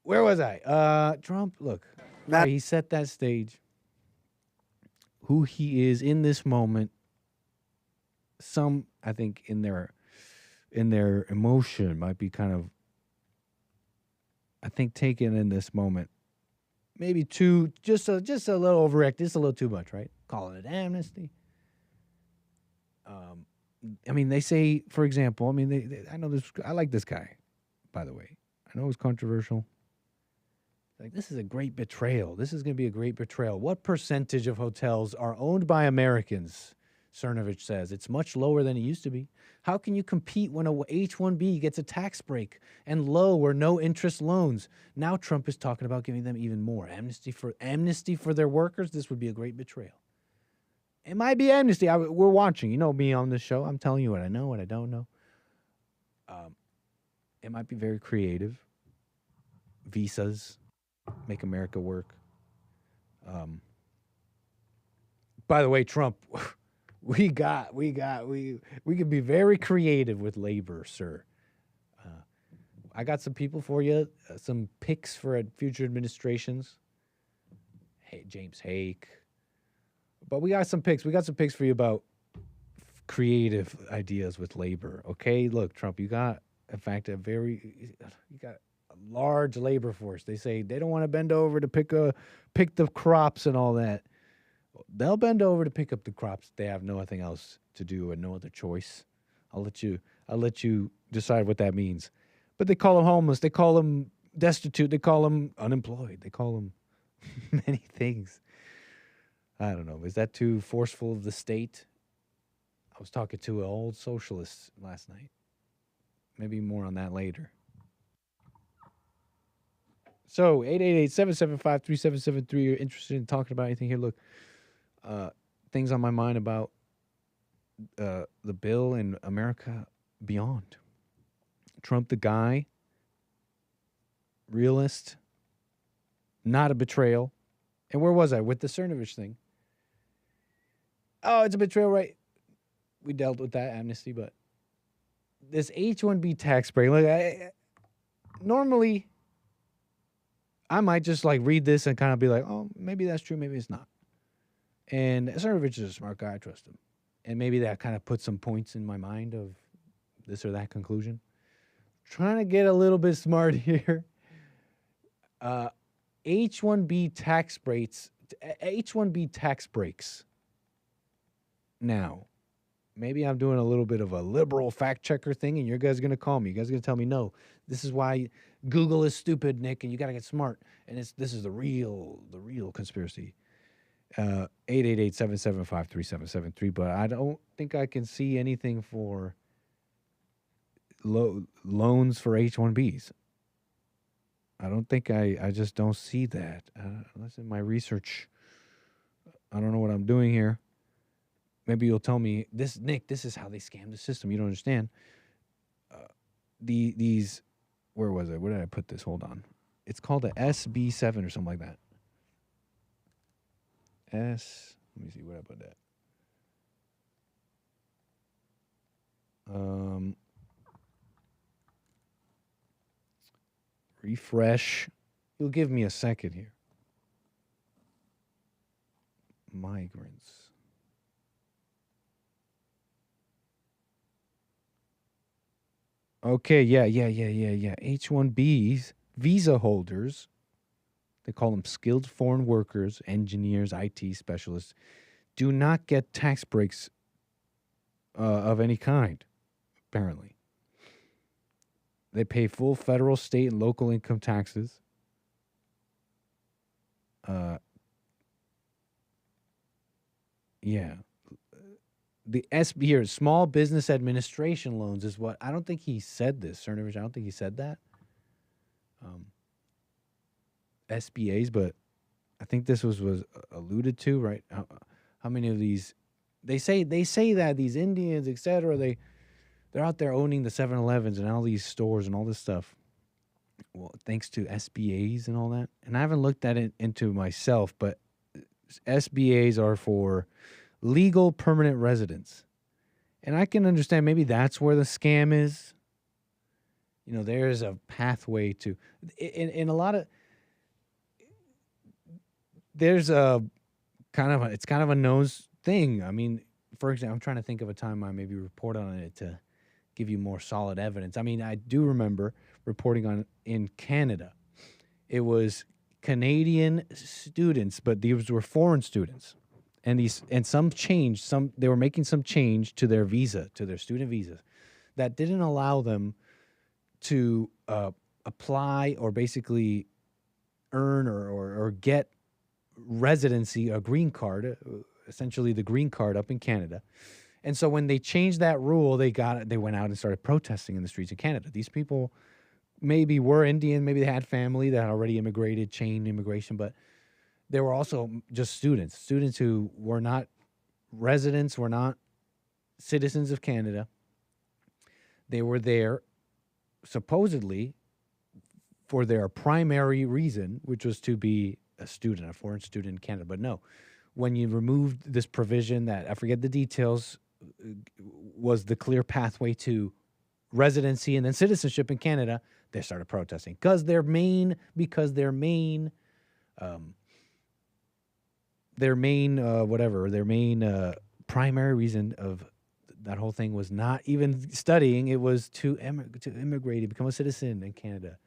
M: Where was I? Trump, look, he set that stage. Who he is in this moment. Some, I think, in their emotion might be kind of, I think, taken in this moment. Maybe just a little overreacted, just a little too much, right? Calling it amnesty. I mean, they say, for example, I mean, I know this. I like this guy, by the way. I know it's controversial. Like, this is a great betrayal. This is going to be a great betrayal. What percentage of hotels are owned by Americans? Cernovich says it's much lower than it used to be. How can you compete when a H-1B gets a tax break and low or no interest loans? Now Trump is talking about giving them even more amnesty for their workers. This would be a great betrayal. It might be amnesty. We're watching. You know me on this show. I'm telling you what I know, what I don't know. It might be very creative. Visas, make America work. By the way, Trump, we can be very creative with labor, sir. I got some people for you, some picks for future administrations. Hey, James Hake. But we got some picks. We got some picks for you about creative ideas with labor. Okay, look, Trump, you got, in fact, you got a large labor force. They say they don't want to bend over to pick the crops and all that. They'll bend over to pick up the crops. They have nothing else to do and no other choice. I'll let you decide what that means. But they call them homeless. They call them destitute. They call them unemployed. They call them many things. I don't know. Is that too forceful of the state? I was talking to an old socialist last night. Maybe more on that later. So, 888-775-3773. You're interested in talking about anything here? Look, things on my mind about the bill in America Beyond. Trump the guy, realist, not a betrayal. And where was I with the Cernovich thing? Oh, it's a betrayal, right? We dealt with that, amnesty, but this H-1B tax break, like normally I might just like read this and kind of be like, oh, maybe that's true, maybe it's not. And Cernovich is a smart guy, I trust him. And maybe that kind of puts some points in my mind of this or that conclusion. Trying to get a little bit smart here. H-1B tax breaks. H-1B tax breaks. Now, maybe I'm doing a little bit of a liberal fact checker thing, and you guys are going to call me. You guys are going to tell me, no, this is why Google is stupid, Nick, and you got to get smart. And this is the real conspiracy. 888-775-3773. But I don't think I can see anything for loans for H-1Bs. I don't think I just don't see that. Unless in my research, I don't know what I'm doing here. Maybe you'll tell me, Nick, this is how they scam the system. You don't understand. These, where was it? Where did I put this? Hold on. It's called a SB7 or something like that. Let me see where I put that. Refresh. You'll give me a second here. Migrants. Okay, yeah. H-1Bs, visa holders, they call them skilled foreign workers, engineers, IT specialists, do not get tax breaks of any kind, apparently. They pay full federal, state, and local income taxes. Yeah. The SB here, Small Business Administration loans, is what I don't think he said this, Cernovich. I don't think he said that. SBAs, but I think this was alluded to, right? How many of these? They say that these Indians, etc., they're out there owning the 7-Elevens and all these stores and all this stuff. Well, thanks to SBAs and all that. And I haven't looked at it into myself, but SBAs are for legal permanent residents. And I can understand maybe that's where the scam is. You know, there's a pathway to, in a lot of, there's a kind of it's kind of a known thing. I mean, for example, I'm trying to think of a time I maybe reported on it to give you more solid evidence. I mean, I do remember reporting on in Canada. It was Canadian students, but these were foreign students. And some change, they were making some change to their visa, to their student visas, that didn't allow them to apply or basically earn or get residency, a green card, essentially the green card up in Canada. And so when they changed that rule, they went out and started protesting in the streets of Canada. These people maybe were Indian, maybe they had family that had already immigrated, chain immigration, but they were also just students who were not residents, were not citizens of Canada. They were there supposedly for their primary reason, which was to be a student, a foreign student in Canada. But no, when you removed this provision that, I forget the details, was the clear pathway to residency and then citizenship in Canada, they started protesting because their main their main primary reason of that whole thing was not even studying. It was to immigrate, to become a citizen in Canada.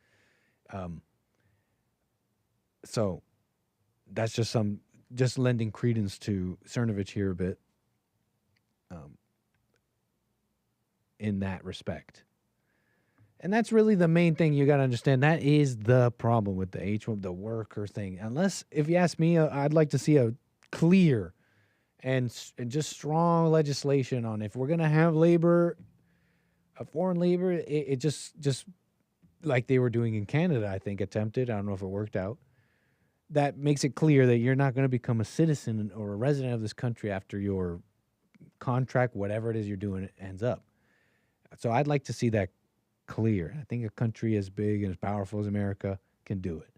M: So that's just lending credence to Cernovich here a bit. In that respect. And that's really the main thing you got to understand. That is the problem with the H1, the worker thing. Unless, if you ask me, I'd like to see a clear and just strong legislation on if we're going to have labor, foreign labor, it just like they were doing in Canada, I think, attempted. I don't know if it worked out. That makes it clear that you're not going to become a citizen or a resident of this country after your contract, whatever it is you're doing, ends up. So I'd like to see that clear. I think a country as big and as powerful as America can do it.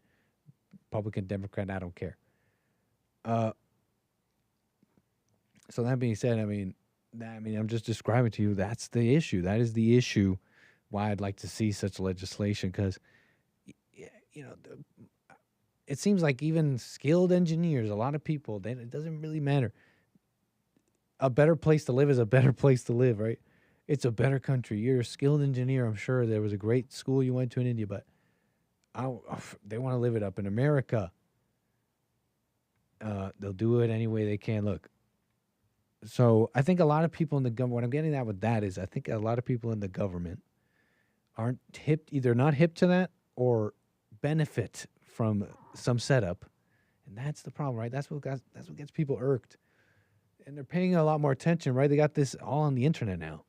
M: Republican, Democrat, I don't care. So that being said, I'm just describing to you that's the issue. That is the issue why I'd like to see such legislation, because it seems like even skilled engineers, a lot of people, it doesn't really matter. A better place to live is a better place to live, right? It's a better country. You're a skilled engineer. I'm sure there was a great school you went to in India, but they want to live it up in America. They'll do it any way they can. Look, so I think a lot of people in the government, what I'm getting at with that is I think a lot of people in the government aren't either not hip to that or benefit from some setup. And that's the problem, right? That's what gets people irked. And they're paying a lot more attention, right? They got this all on the internet now.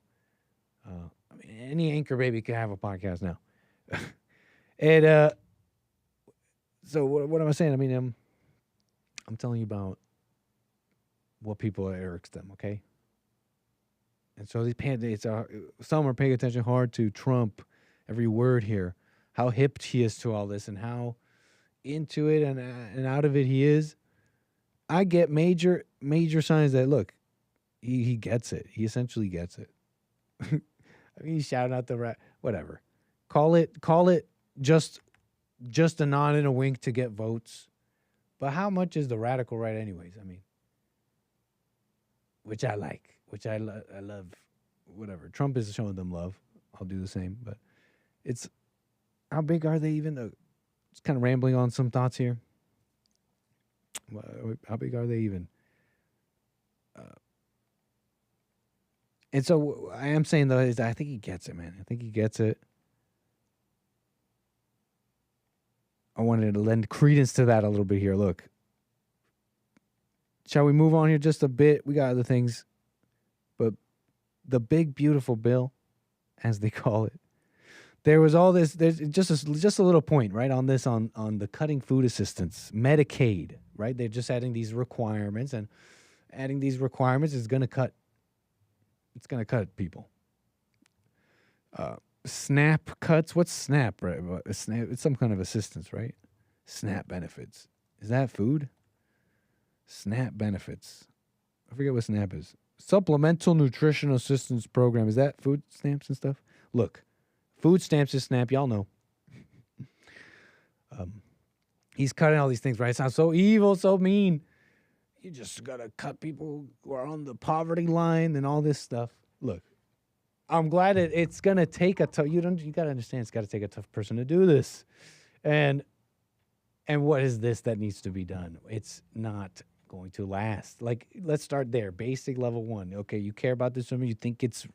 M: Any anchor baby can have a podcast now. And so what am I saying? I'm telling you about what people irks them, okay? And so some are paying attention hard to Trump, every word here, how hip he is to all this and how into it and out of it he is. I get major signs that, look, he gets it. He essentially gets it. He's shouting out the whatever. Call it just a nod and a wink to get votes. But how much is the radical right anyways? Which I like, I love, whatever. Trump is showing them love. I'll do the same. But it's, how big are they even? It's kind of rambling on some thoughts here. How big are they even? And so I am saying, though, is I think he gets it, man. I think he gets it. I wanted to lend credence to that a little bit here. Look. Shall we move on here just a bit? We got other things. But the big, beautiful bill, as they call it, there was all this, there's just a little point, right, on this, on the cutting food assistance, Medicaid, right? They're just adding these requirements, and adding these requirements is going to cut. It's going to cut people. SNAP cuts. What's SNAP, right? SNAP, it's some kind of assistance, right? SNAP benefits. Is that food? SNAP benefits. I forget what SNAP is. Supplemental Nutrition Assistance Program. Is that food stamps and stuff? Look, food stamps is SNAP. Y'all know. He's cutting all these things, right? It sounds so evil, so mean. You just got to cut people who are on the poverty line and all this stuff. Look, I'm glad it's going to take a tough, you got to understand it's got to take a tough person to do this. And what is this that needs to be done? It's not going to last. Like, let's start there. Basic level one. Okay, you care about this woman. You think it's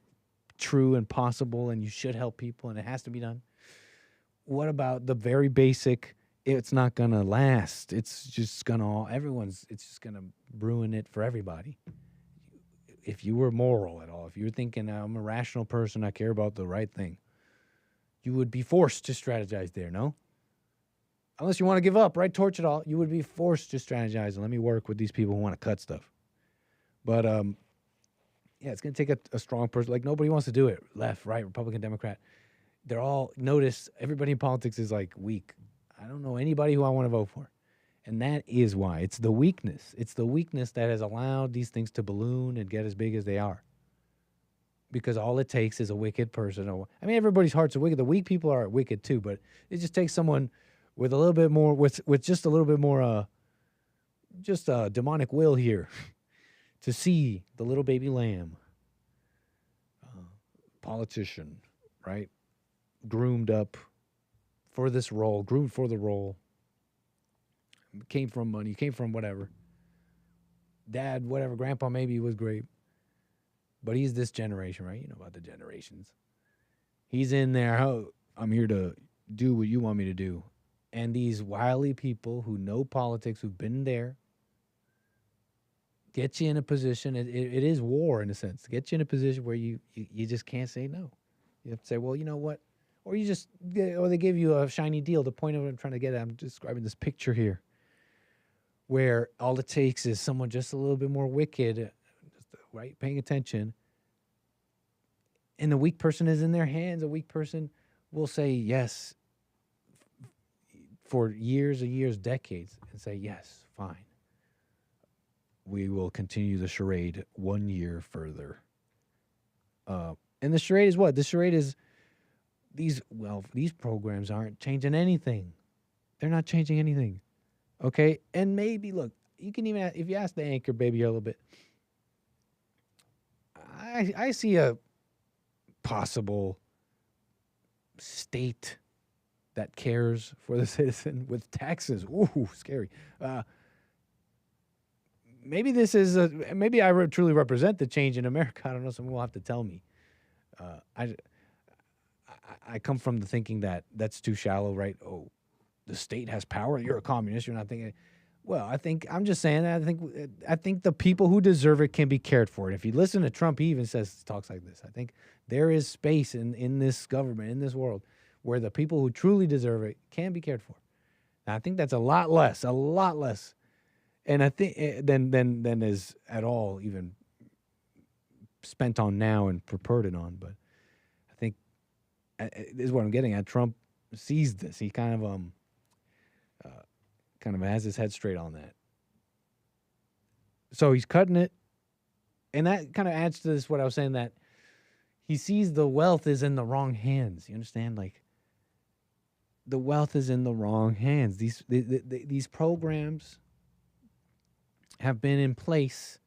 M: true and possible and you should help people and it has to be done. What about the very basic, it's not going to last. It's just going to, it's just going to ruin it for everybody. If you were moral at all, if you're thinking, I'm a rational person, I care about the right thing, you would be forced to strategize there, no? Unless you want to give up, right? Torch it all. You would be forced to strategize and let me work with these people who want to cut stuff. But, yeah, it's going to take a strong person. Like, nobody wants to do it. Left, right, Republican, Democrat. They're all, notice, everybody in politics is, like, weak. I don't know anybody who I want to vote for. And that is why. It's the weakness. It's the weakness that has allowed these things to balloon and get as big as they are. Because all it takes is a wicked person. I mean, everybody's hearts are wicked. The weak people are wicked too, but it just takes someone with a little bit more, with just a little bit more just a demonic will here to see the little baby lamb, politician, right? Groomed up for this role, groomed for the role. Came from money, came from whatever. Dad, whatever, grandpa maybe was great. But he's this generation, right? You know about the generations. He's in there, oh, I'm here to do what you want me to do. And these wily people who know politics, who've been there, get you in a position, it is war in a sense, get you in a position where you just can't say no. You have to say, well, you know what? Or they give you a shiny deal. The point of what I'm trying to get at, I'm describing this picture here, where all it takes is someone just a little bit more wicked, right, paying attention, and the weak person is in their hands. A weak person will say yes for years and years, decades, and say, yes, fine. We will continue the charade 1 year further. And the charade is what? The charade is these programs aren't changing anything. They're not changing anything. Okay? And maybe, look, you can even, if you ask the anchor baby a little bit, I see a possible state that cares for the citizen with taxes. Ooh, scary. Maybe this is maybe I truly represent the change in America. I don't know. Someone will have to tell me. I come from the thinking that that's too shallow, right? Oh, the state has power. You're a communist. You're not thinking. Well, I'm just saying that I think the people who deserve it can be cared for. And if you listen to Trump, he even talks like this. I think there is space in this government, in this world, where the people who truly deserve it can be cared for. Now, I think that's a lot less, and I think than is at all even spent on now and purported on. But I think this is what I'm getting at. Trump sees this. He kind of has his head straight on that. So he's cutting it, and that kind of adds to this what I was saying, that he sees the wealth is in the wrong hands. You understand? Like, the wealth is in the wrong hands. These programs have been in place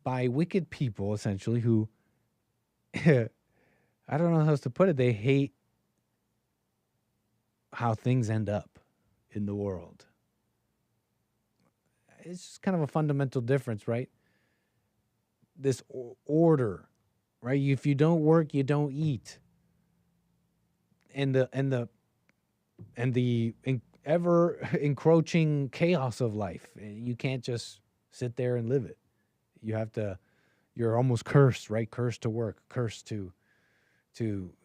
M: by wicked people, essentially, who, I don't know how else to put it, they hate how things end up in the world. It's just kind of a fundamental difference, right? This order, right? If you don't work, you don't eat. And the ever encroaching chaos of life. You can't just sit there and live it. You have to, you're almost cursed, right? Cursed to work, cursed to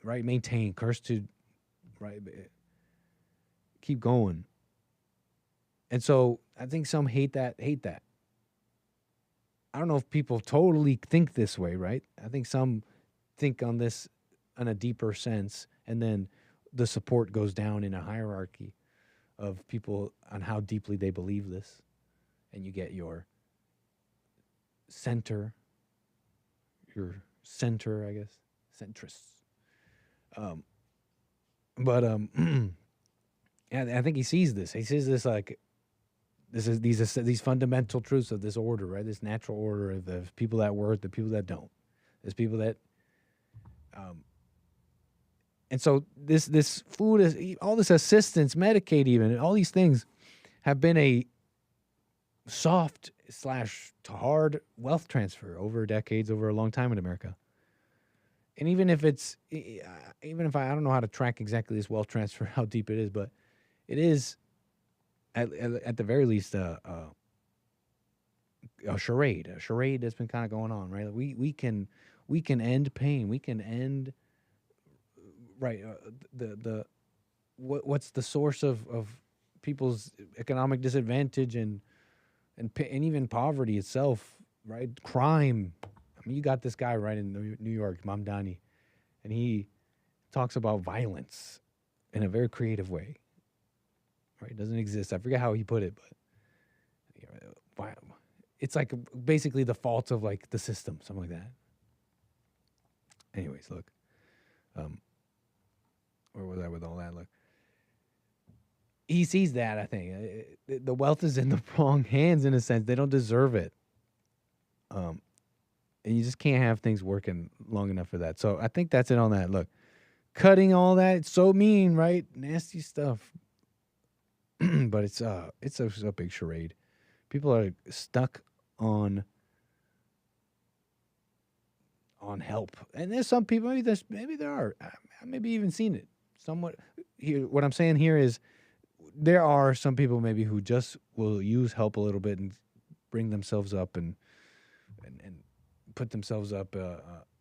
M: right, maintain, cursed to, right, keep going. And so I think some hate that. I don't know if people totally think this way, right? I think some think on this in a deeper sense, and then the support goes down in a hierarchy of people on how deeply they believe this. And you get your center, I guess, centrists. Yeah, I think he sees this. He sees this like, these fundamental truths of this order, right? This natural order of the people that work, the people that don't. There's people that, and so this food is, all this assistance, Medicaid even, all these things have been a soft / hard wealth transfer over decades, over a long time in America. And even if I don't know how to track exactly this wealth transfer, how deep it is, but it is at the very least a charade that's been kind of going on, right? We can end pain, we can end, right, what's the source of people's economic disadvantage and even poverty itself, right? Crime. I mean, you got this guy right in New York, Mamdani, and he talks about violence in a very creative way. Right? It doesn't exist. I forget how he put it, but it's like basically the fault of like the system, something like that. Anyways, look, where was I with all that? Look, he sees that, I think. The wealth is in the wrong hands, in a sense. They don't deserve it. And you just can't have things working long enough for that. So I think that's it on that. Look, cutting all that, it's so mean, right? Nasty stuff. But it's a big charade. People are stuck on help. And there's some people, maybe there are. I maybe even seen it somewhat. Here, what I'm saying here is there are some people maybe who just will use help a little bit and bring themselves up and put themselves up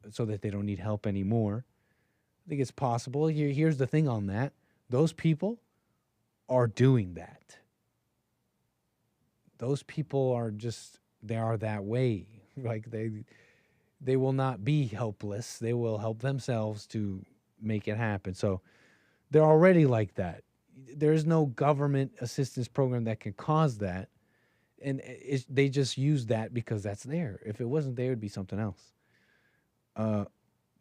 M: so that they don't need help anymore. I think it's possible. Here's the thing on that. Those people are doing that. Those people are they are that way. Like they will not be helpless. They will help themselves to make it happen. So they're already like that. There's no government assistance program that can cause that. And they just use that because that's there. If it wasn't there, it'd be something else.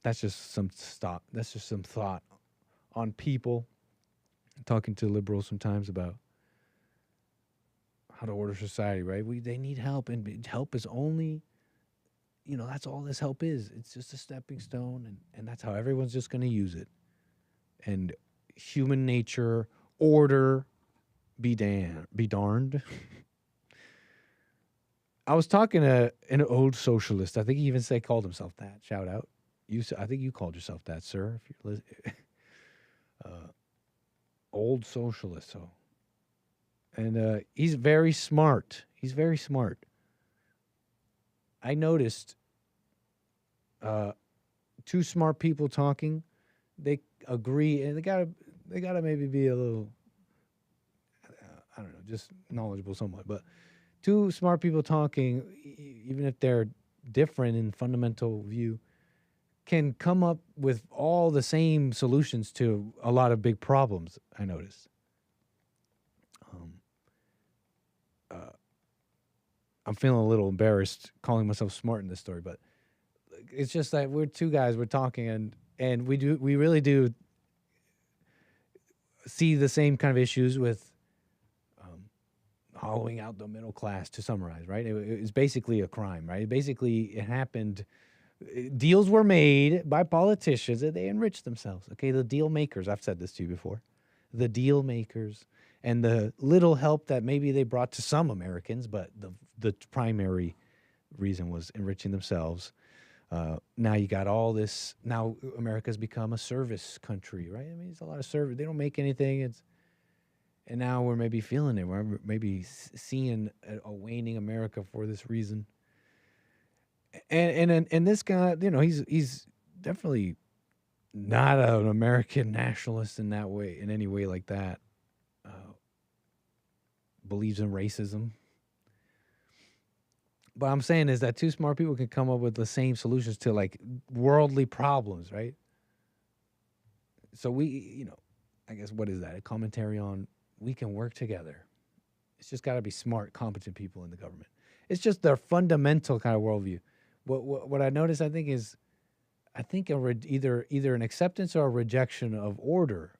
M: That's just some thought. That's just some thought on people. I'm talking to liberals sometimes about how to order society, right? They need help, and help is only, that's all this help is. It's just a stepping stone, and that's how everyone's just going to use it. And human nature, order, be darned. I was talking to an old socialist. I think he even called himself that. Shout out. I think you called yourself that, sir. If you're listening. Old socialist. So. And he's very smart. He's very smart. I noticed two smart people talking. They agree, and they gotta maybe be a little, I don't know, just knowledgeable somewhat. But two smart people talking, even if they're different in fundamental view, can come up with all the same solutions to a lot of big problems, I noticed. I'm feeling a little embarrassed calling myself smart in this story, but it's just that we're two guys, we're talking, and we really do see the same kind of issues with hollowing out the middle class, to summarize, right? It's basically a crime, right? It happened. Deals were made by politicians and they enriched themselves. Okay, the deal makers, I've said this to you before, the deal makers, and the little help that maybe they brought to some Americans, but the primary reason was enriching themselves. Now you got all this. Now America's become a service country, right? I mean, it's a lot of service. They don't make anything. And now we're maybe feeling it. We're maybe seeing a waning America for this reason. And this guy, he's definitely not an American nationalist in that way, in any way like that. Believes in racism. But I'm saying is that two smart people can come up with the same solutions to like worldly problems, right? So we, I guess, what is that? A commentary on we can work together. It's just got to be smart, competent people in the government. It's just their fundamental kind of worldview. What I notice, I think, is either an acceptance or a rejection of order,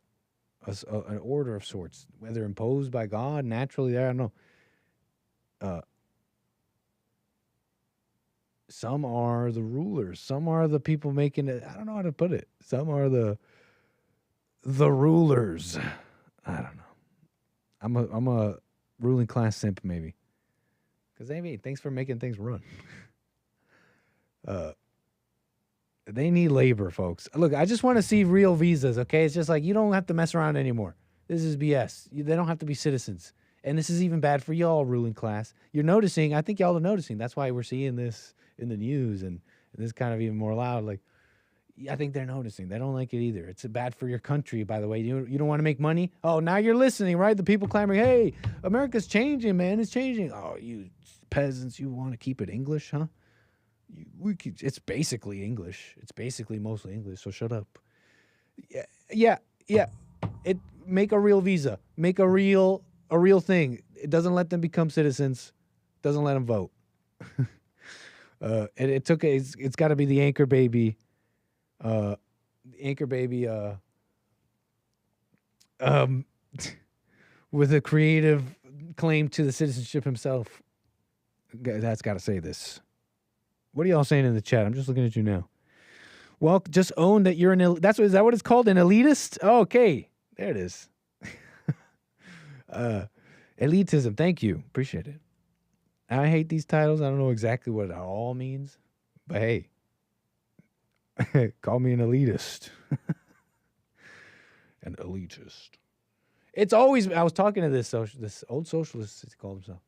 M: an order of sorts, whether imposed by God, naturally, I don't know. Some are the rulers. Some are the people making it. I don't know how to put it. Some are the rulers. I don't know. I'm a ruling class simp, maybe. Because thanks for making things run. They need labor, folks. Look, I just want to see real visas, okay? It's just like you don't have to mess around anymore. This is BS. They don't have to be citizens. And this is even bad for y'all, ruling class. You're noticing. I think y'all are noticing. That's why we're seeing this in the news, and this is kind of even more loud. Like, I think they're noticing. They don't like it either. It's bad for your country, by the way. You don't want to make money? Oh, now you're listening, right? The people clamoring, hey, America's changing, man. It's changing. Oh, you peasants, you want to keep it English, huh? It's basically English. It's basically mostly English, so shut up. Yeah. Make a real visa. Make a real thing. It doesn't let them become citizens. Doesn't let them vote. It's got to be the anchor baby. with a creative claim to the citizenship himself, that's got to say this. What are y'all saying in the chat? I'm just looking at you now. Well, just own that you're is that what it's called? An elitist? Oh, okay. There it is. Elitism. Thank you. Appreciate it. I hate these titles. I don't know exactly what it all means, but hey, call me an elitist. An elitist. It's always, I was talking to this old socialist, he called himself.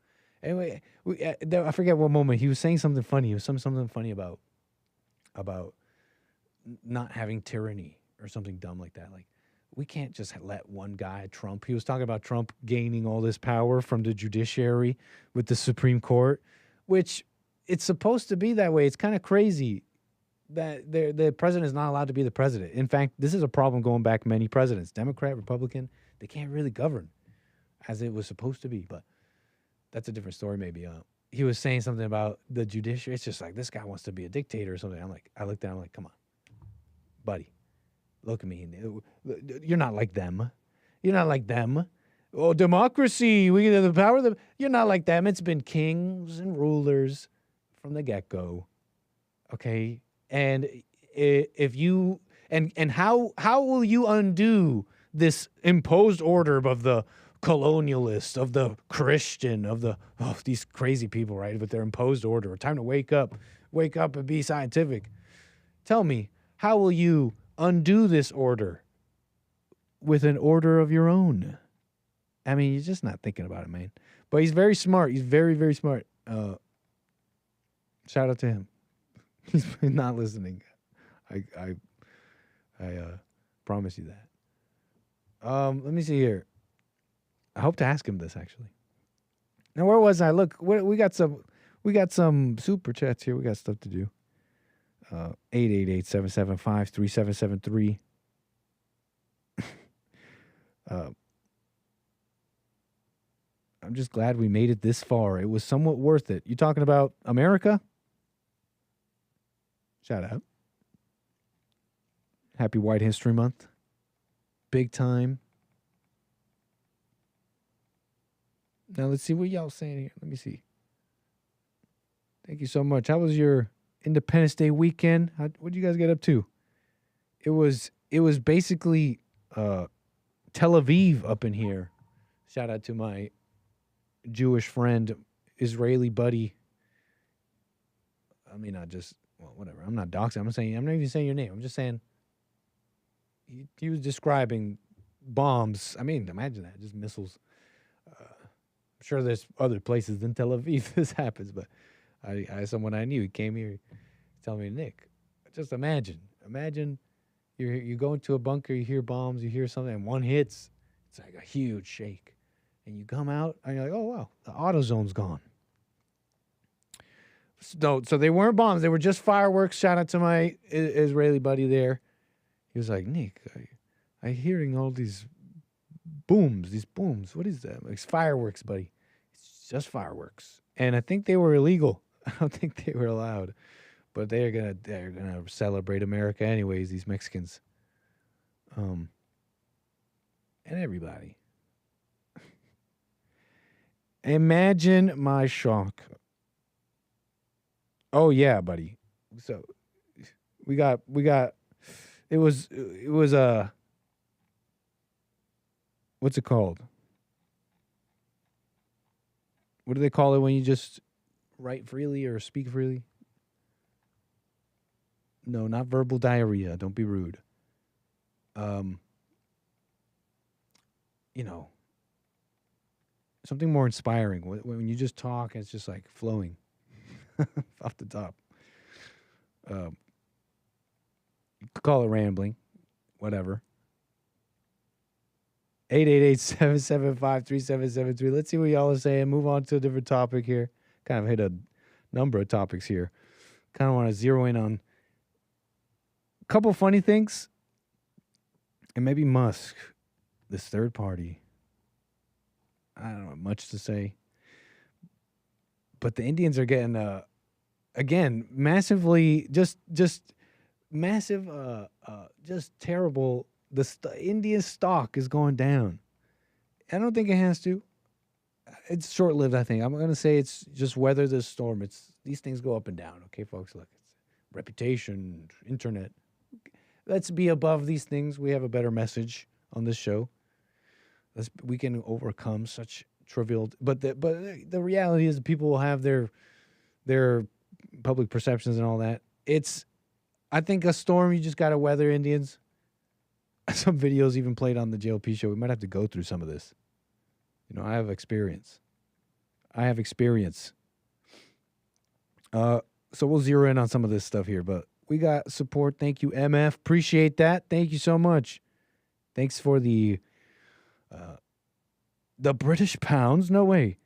M: Anyway, I forget what moment, he was saying something funny. He was something funny about not having tyranny or something dumb like that. Like, we can't just let one guy, Trump. He was talking about Trump gaining all this power from the judiciary with the Supreme Court, which it's supposed to be that way. It's kind of crazy that the president is not allowed to be the president. In fact, this is a problem going back many presidents, Democrat, Republican. They can't really govern as it was supposed to be, but that's a different story maybe. He was saying something about the judiciary. It's just like, this guy wants to be a dictator or something. I looked at him like, come on, buddy. Look at me. You're not like them. You're not like them. Oh, democracy. We have the power. You're not like them. It's been kings and rulers from the get-go. Okay? And if you and how will you undo this imposed order of the colonialist, of the Christian, of these crazy people, right? With their imposed order. Time to wake up and be scientific. Tell me, how will you undo this order with an order of your own? I mean, you're just not thinking about it, man. But he's very smart. He's very, very smart. Shout out to him. He's not listening. I promise you that. Let me see here. I hope to ask him this actually. Now, where was I? Look, we got some super chats here. We got stuff to do. 888-775-3773. I'm just glad we made it this far. It was somewhat worth it. You talking about America? Shout out. Happy White History Month. Big time. Now let's see what y'all saying here. Let me see. Thank you so much. How was your Independence Day weekend? What did you guys get up to? It was basically Tel Aviv up in here. Shout out to my Jewish friend, Israeli buddy. I mean, whatever. I'm not doxing. I'm not even saying your name. I'm just saying he was describing bombs. I mean, imagine that, just missiles. I'm sure there's other places than Tel Aviv this happens, but I someone I knew, he came here telling me, Nick, just imagine you go into a bunker, you hear bombs, you hear something, and one hits, it's like a huge shake. And you come out, and you're like, oh, wow, the AutoZone's gone. So they weren't bombs. They were just fireworks. Shout out to my Israeli buddy there. He was like, Nick, I'm hearing all these booms. What is that? It's fireworks, buddy. It's just fireworks. And I think they were illegal. I don't think they were allowed. But they're gonna celebrate America anyways, these Mexicans. And everybody. Imagine my shock. Oh yeah, buddy. So we got it was what's it called? What do they call it when you just write freely or speak freely? No, not verbal diarrhea. Don't be rude. Something more inspiring. When you just talk, it's just like flowing off the top. You could call it rambling, whatever. 888-775-3773. Let's see what y'all are saying. Move on to a different topic here. Kind of hit a number of topics here. Kind of want to zero in on a couple funny things. And maybe Musk, this third party. I don't know much to say. But the Indians are getting, again, massively, just massive, just terrible. The Indian stock is going down. I don't think it has to. It's short-lived, I think. I'm going to say it's just weather the storm. These things go up and down, okay, folks? Look, it's reputation, internet. Let's be above these things. We have a better message on this show. We can overcome such trivial, but the reality is people will have their public perceptions and all that. I think a storm, you just got to weather, Indians. Some videos even played on the JLP show. We might have to go through some of this. I have experience. So we'll zero in on some of this stuff here, but we got support. Thank you, MF. Appreciate that. Thank you so much. Thanks for the British pounds. No way.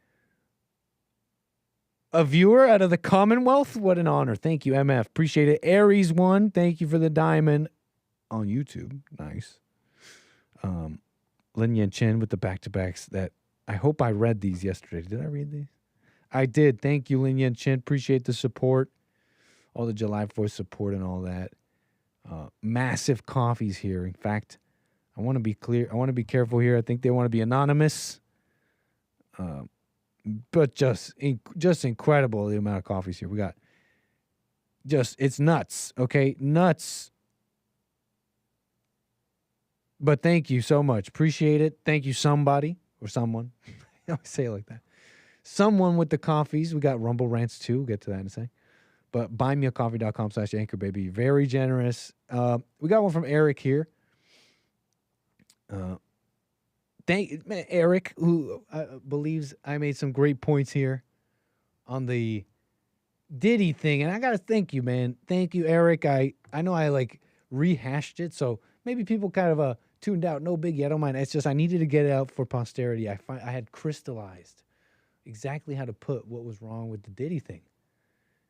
M: A viewer out of the Commonwealth? What an honor. Thank you, MF. Appreciate it. Aries 1, thank you for the diamond on YouTube. Nice. Lin Yan Chen with the back-to-backs that I hope I read these yesterday. Did I read these? I did. Thank you, Lin Yan Chen. Appreciate the support. All the July 4th support and all that. Massive coffees here. In fact, I want to be clear. I want to be careful here. I think they want to be anonymous. But just incredible the amount of coffees here. We got it's nuts. Okay, nuts. But thank you so much. Appreciate it. Thank you, somebody or someone. I always say it like that. Someone with the coffees. We got Rumble Rants too. We'll get to that in a second. But buymeacoffee.com/anchor, baby. Very generous. We got one from Eric here. Thank Eric, who believes I made some great points here on the Diddy thing. And I got to thank you, man. Thank you, Eric. I know I rehashed it, so maybe people kind of tuned out. No biggie. I don't mind. It's just I needed to get it out for posterity. I had crystallized exactly how to put what was wrong with the Diddy thing.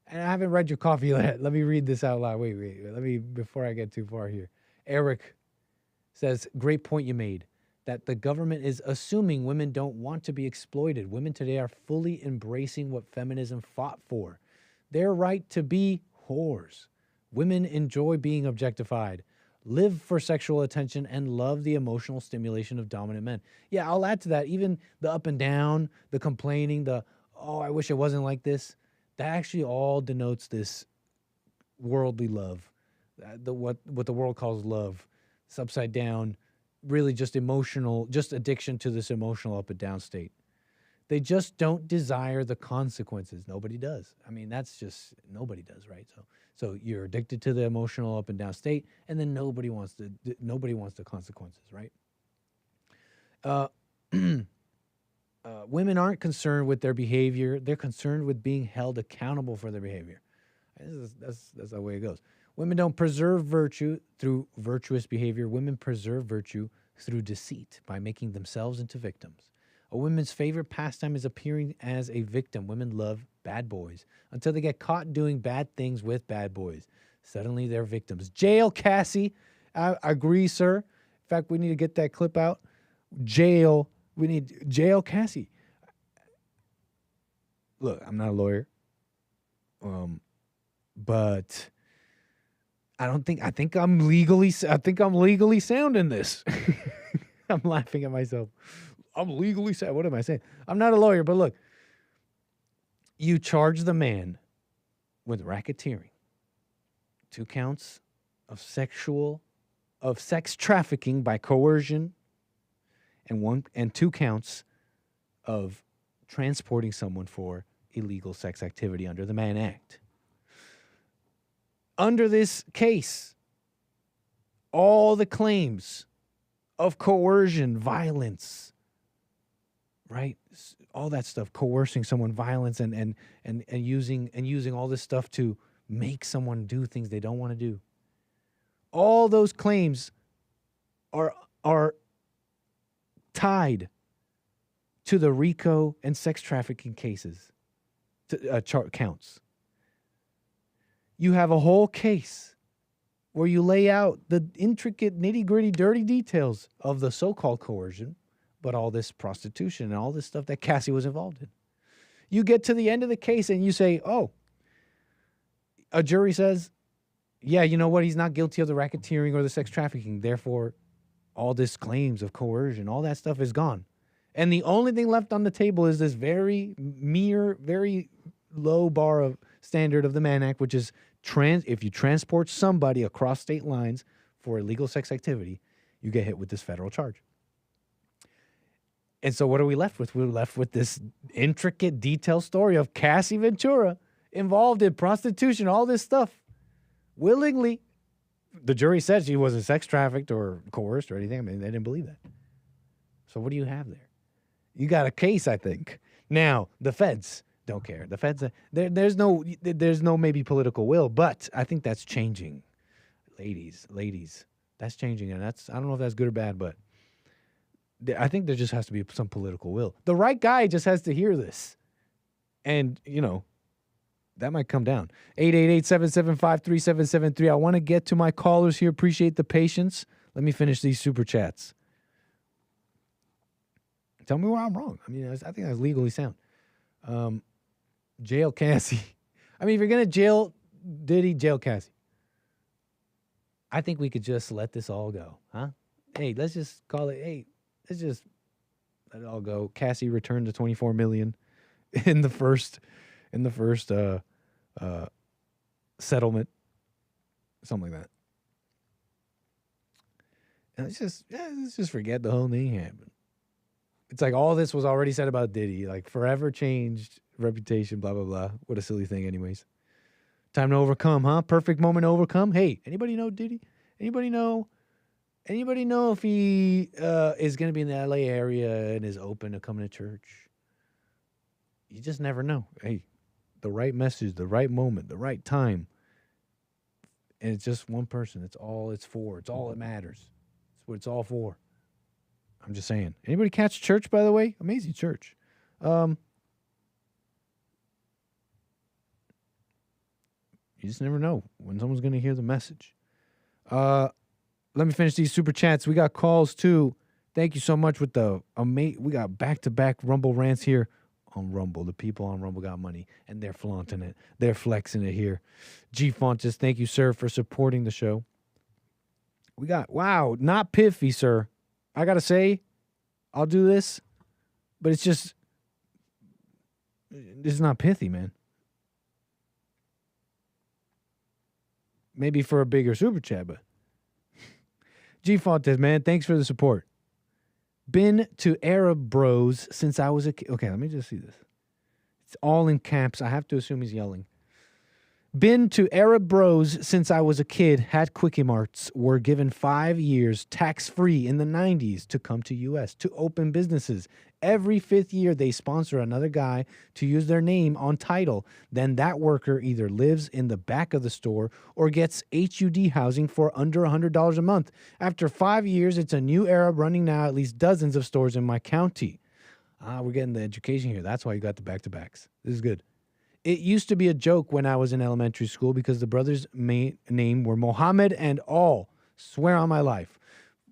M: And I haven't read your coffee yet. Let me read this out loud. Wait. Let me, before I get too far here. Eric says, great point you made, that the government is assuming women don't want to be exploited. Women today are fully embracing what feminism fought for. Their right to be whores. Women enjoy being objectified, live for sexual attention, and love the emotional stimulation of dominant men. Yeah, I'll add to that. Even the up and down, the complaining, I wish it wasn't like this. That actually all denotes this worldly love, what the world calls love. It's upside down, really just emotional, just addiction to this emotional up and down state. They just don't desire the consequences. Nobody does. I mean, that's just, nobody does, right? So you're addicted to the emotional up and down state, and then nobody wants the consequences, right? Women aren't concerned with their behavior. They're concerned with being held accountable for their behavior. That's the way it goes. Women don't preserve virtue through virtuous behavior. Women preserve virtue through deceit by making themselves into victims. A woman's favorite pastime is appearing as a victim. Women love bad boys until they get caught doing bad things with bad boys. Suddenly they're victims. Jail Cassie. I agree, sir. In fact, we need to get that clip out. We need jail Cassie. Look, I'm not a lawyer. But I think I'm legally sound in this. I'm laughing at myself. I'm legally sound. What am I saying? I'm not a lawyer, but look. You charge the man with racketeering, 2 counts of sex trafficking by coercion, and 2 counts of transporting someone for illegal sex activity under the Mann Act. Under this case, all the claims of coercion, violence, right? All that stuff, coercing someone, violence, and using all this stuff to make someone do things they don't want to do. All those claims are tied to the RICO and sex trafficking cases, counts. You have a whole case where you lay out the intricate, nitty-gritty, dirty details of the so-called coercion, but all this prostitution and all this stuff that Cassie was involved in. You get to the end of the case and you say, a jury says, yeah, you know what? He's not guilty of the racketeering or the sex trafficking. Therefore, all this claims of coercion, all that stuff is gone. And the only thing left on the table is this very low bar of standard of the Mann Act, which is if you transport somebody across state lines for illegal sex activity, you get hit with this federal charge. And so what are we left with? We're left with this intricate, detailed story of Cassie Ventura involved in prostitution, all this stuff, willingly. The jury said she wasn't sex trafficked or coerced or anything. I mean, they didn't believe that. So what do you have there? You got a case, I think. Now, the feds don't care. The feds, there's no maybe political will, but I think that's changing. Ladies, that's changing. And I don't know if that's good or bad, but I think there just has to be some political will. The right guy just has to hear this. And, that might come down. 888-775-3773. I want to get to my callers here. Appreciate the patience. Let me finish these super chats. Tell me where I'm wrong. I mean, I think that's legally sound. Jail Cassie. I mean, if you're going to jail Diddy, jail Cassie. I think we could just let this all go, huh? Hey, let's just call it, let's just let it all go. Cassie returned to $24 million in the first settlement, something like that. And let's just forget the whole thing happened. It's like all this was already said about Diddy, like forever changed reputation, blah blah blah. What a silly thing, anyways. Time to overcome, huh? Perfect moment to overcome. Hey, anybody know Diddy? Anybody know if he is going to be in the LA area and is open to coming to church? You just never know. Hey, the right message, the right moment, the right time. And it's just one person. It's all it's for. It's all that matters. It's what it's all for. I'm just saying. Anybody catch church, by the way? Amazing church. You just never know when someone's going to hear the message. Let me finish these super chats. We got calls, too. Thank you so much with we got back-to-back Rumble rants here on Rumble. The people on Rumble got money, and they're flaunting it. They're flexing it here. G Fontes, thank you, sir, for supporting the show. We got, wow, not piffy, sir. I got to say, I'll do this, but it's not pithy, man. Maybe for a bigger super chat, but G Fontes, man, thanks for the support. Been to Arab Bros since I was a kid. Okay, let me just see this. It's all in caps. I have to assume he's yelling. Been to Arab Bros since I was a kid. Had Quickie Marts. Were given 5 years tax-free in the 90s to come to U.S. to open businesses. Every 5th year, they sponsor another guy to use their name on title. Then that worker either lives in the back of the store or gets HUD housing for under $100 a month. After 5 years, it's a new Arab running now at least dozens of stores in my county. We're getting the education here. That's why you got the back-to-backs. This is good. It used to be a joke when I was in elementary school because the brothers' name were Mohammed and All. Swear on my life.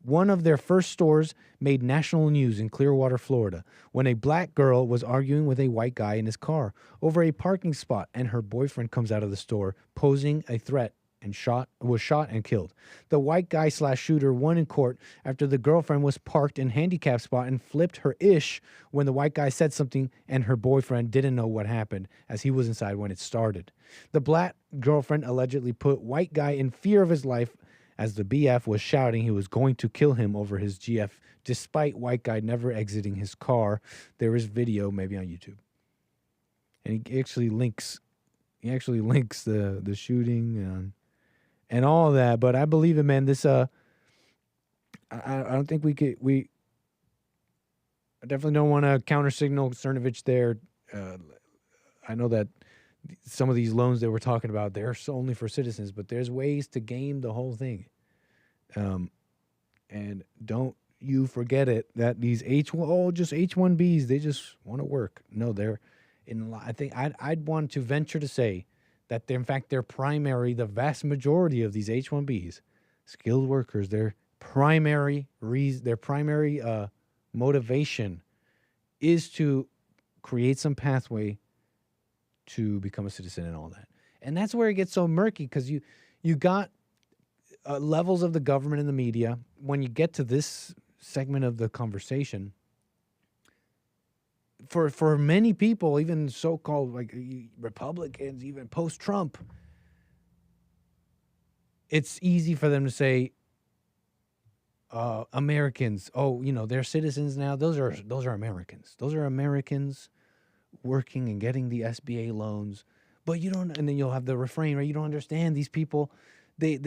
M: One of their first stores made national news in Clearwater, Florida, when a black girl was arguing with a white guy in his car over a parking spot, and her boyfriend comes out of the store posing a threat and was shot and killed. The white guy / shooter won in court after the girlfriend was parked in handicap spot and flipped her ish when the white guy said something and her boyfriend didn't know what happened as he was inside when it started. The black girlfriend allegedly put white guy in fear of his life as the BF was shouting he was going to kill him over his GF, despite white guy never exiting his car. There is video, maybe on YouTube. And he actually links the shooting and all of that, but I believe it, man. This I don't think we I definitely don't want to counter signal Cernovich there. I know that some of these loans that we're talking about, they're only for citizens, but there's ways to game the whole thing. And don't you forget it that these just H-1Bs, they just want to work. No, I think I'd want to venture to say that in fact their primary, the vast majority of these H-1Bs, skilled workers, their primary motivation is to create some pathway to become a citizen and all that. And that's where it gets so murky, because you got levels of the government and the media. When you get to this segment of the conversation, for many people, even so-called like Republicans, even post-Trump, it's easy for them to say, Americans, they're citizens now. Those are Americans. Those are Americans working and getting the SBA loans. But you don't, and then you'll have the refrain, right? You don't understand these people. They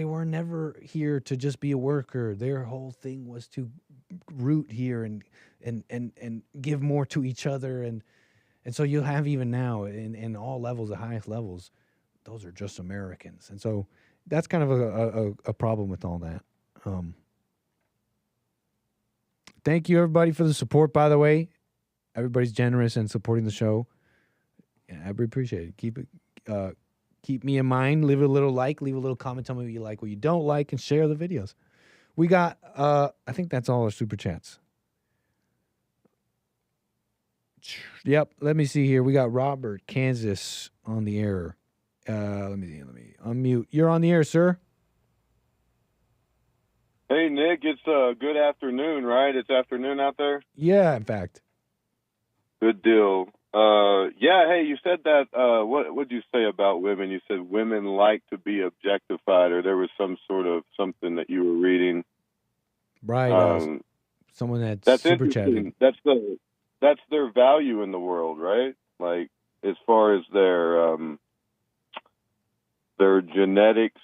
M: were never here to just be a worker. Their whole thing was to root here and give more to each other. And so you have even now in all levels, the highest levels, those are just Americans. And so that's kind of a problem with all that. Thank you, everybody, for the support, by the way. Everybody's generous and supporting the show. Yeah, I appreciate it. Keep me in mind. Leave a little like, leave a little comment. Tell me what you like, what you don't like, and share the videos. We got, I think that's all our super chats. Yep. Let me see here. We got Robert, Kansas, on the air. Let me unmute. You're on the air, sir.
B: Hey, Nick, it's good afternoon, right? It's afternoon out there?
M: Yeah, in fact.
B: Good deal. Yeah, hey, you said that, what did you say about women? You said women like to be objectified, or there was some sort of something that you were reading.
M: Right. Someone that's super chatted.
B: That's their value in the world, right? Like, as far as their genetics.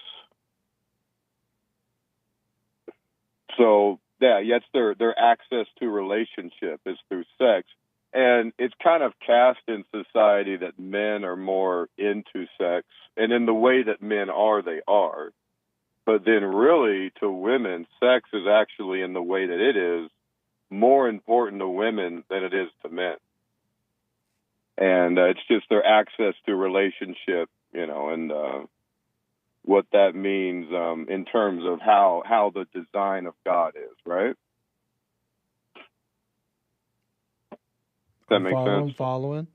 B: So, yeah, it's their access to relationship is through sex. And it's kind of cast in society that men are more into sex. And in the way that men are, they are. But then really, to women, sex is actually, in the way that it is, more important to women than it is to men. And it's just their access to relationship, and what that means in terms of how the design of God is, right? That makes sense?
M: I'm following.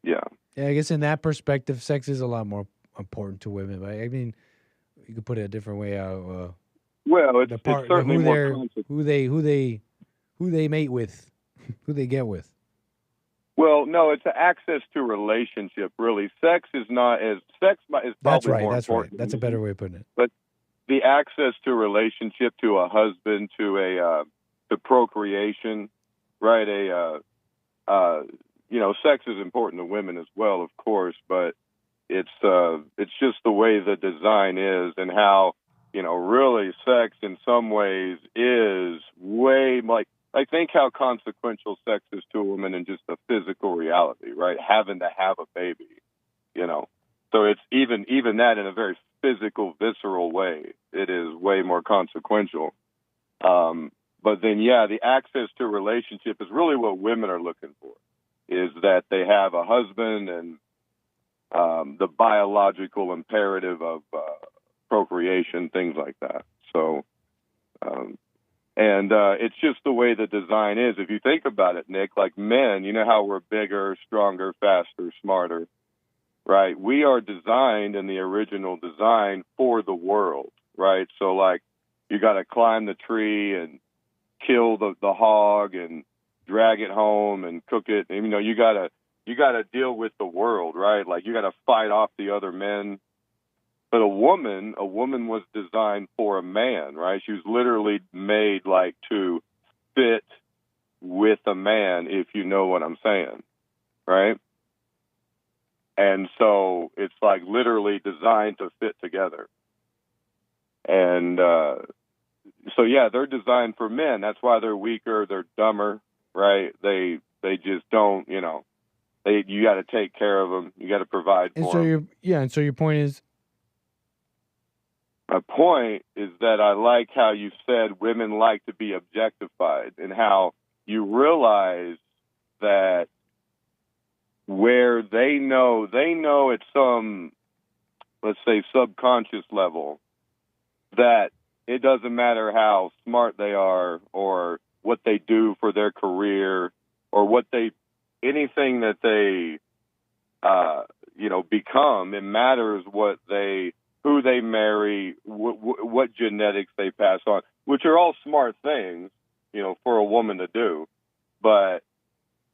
B: Yeah.
M: Yeah, I guess in that perspective, sex is a lot more important to women. But I mean, you could put it a different way out.
B: Well, it's certainly
M: who they mate with, who they get with.
B: Well, no, it's an access to relationship. Really, sex is probably
M: that's right.
B: more
M: That's
B: important.
M: Right. That's a better way of putting it.
B: But the access to relationship, to a husband, to procreation, right? Sex is important to women as well, of course, but it's just the way the design is, and how, really sex in some ways is way think how consequential sex is to a woman in just a physical reality, right? Having to have a baby, So it's even that in a very physical, visceral way, it is way more consequential. But then, the access to relationship is really what women are looking for, is that they have a husband and the biological imperative of procreation, things like that. So, it's just the way the design is. If you think about it, Nick, like men, you know how we're bigger, stronger, faster, smarter, right? We are designed in the original design for the world, right? So, like, you got to climb the tree and kill the hog and drag it home and cook it. And, you gotta deal with the world, right? Like, you gotta fight off the other men. But a woman was designed for a man, right? She was literally made like to fit with a man, if you know what I'm saying, right? And so it's like literally designed to fit together. And they're designed for men. That's why they're weaker, they're dumber, right? They just don't, you got to take care of them. You got to provide for them.
M: And so your point is?
B: My point is that I like how you said women like to be objectified, and how you realize that where they know at some, let's say, subconscious level, that it doesn't matter how smart they are or what they do for their career or anything that they, become. It matters who they marry, what genetics they pass on, which are all smart things. for a woman to do. But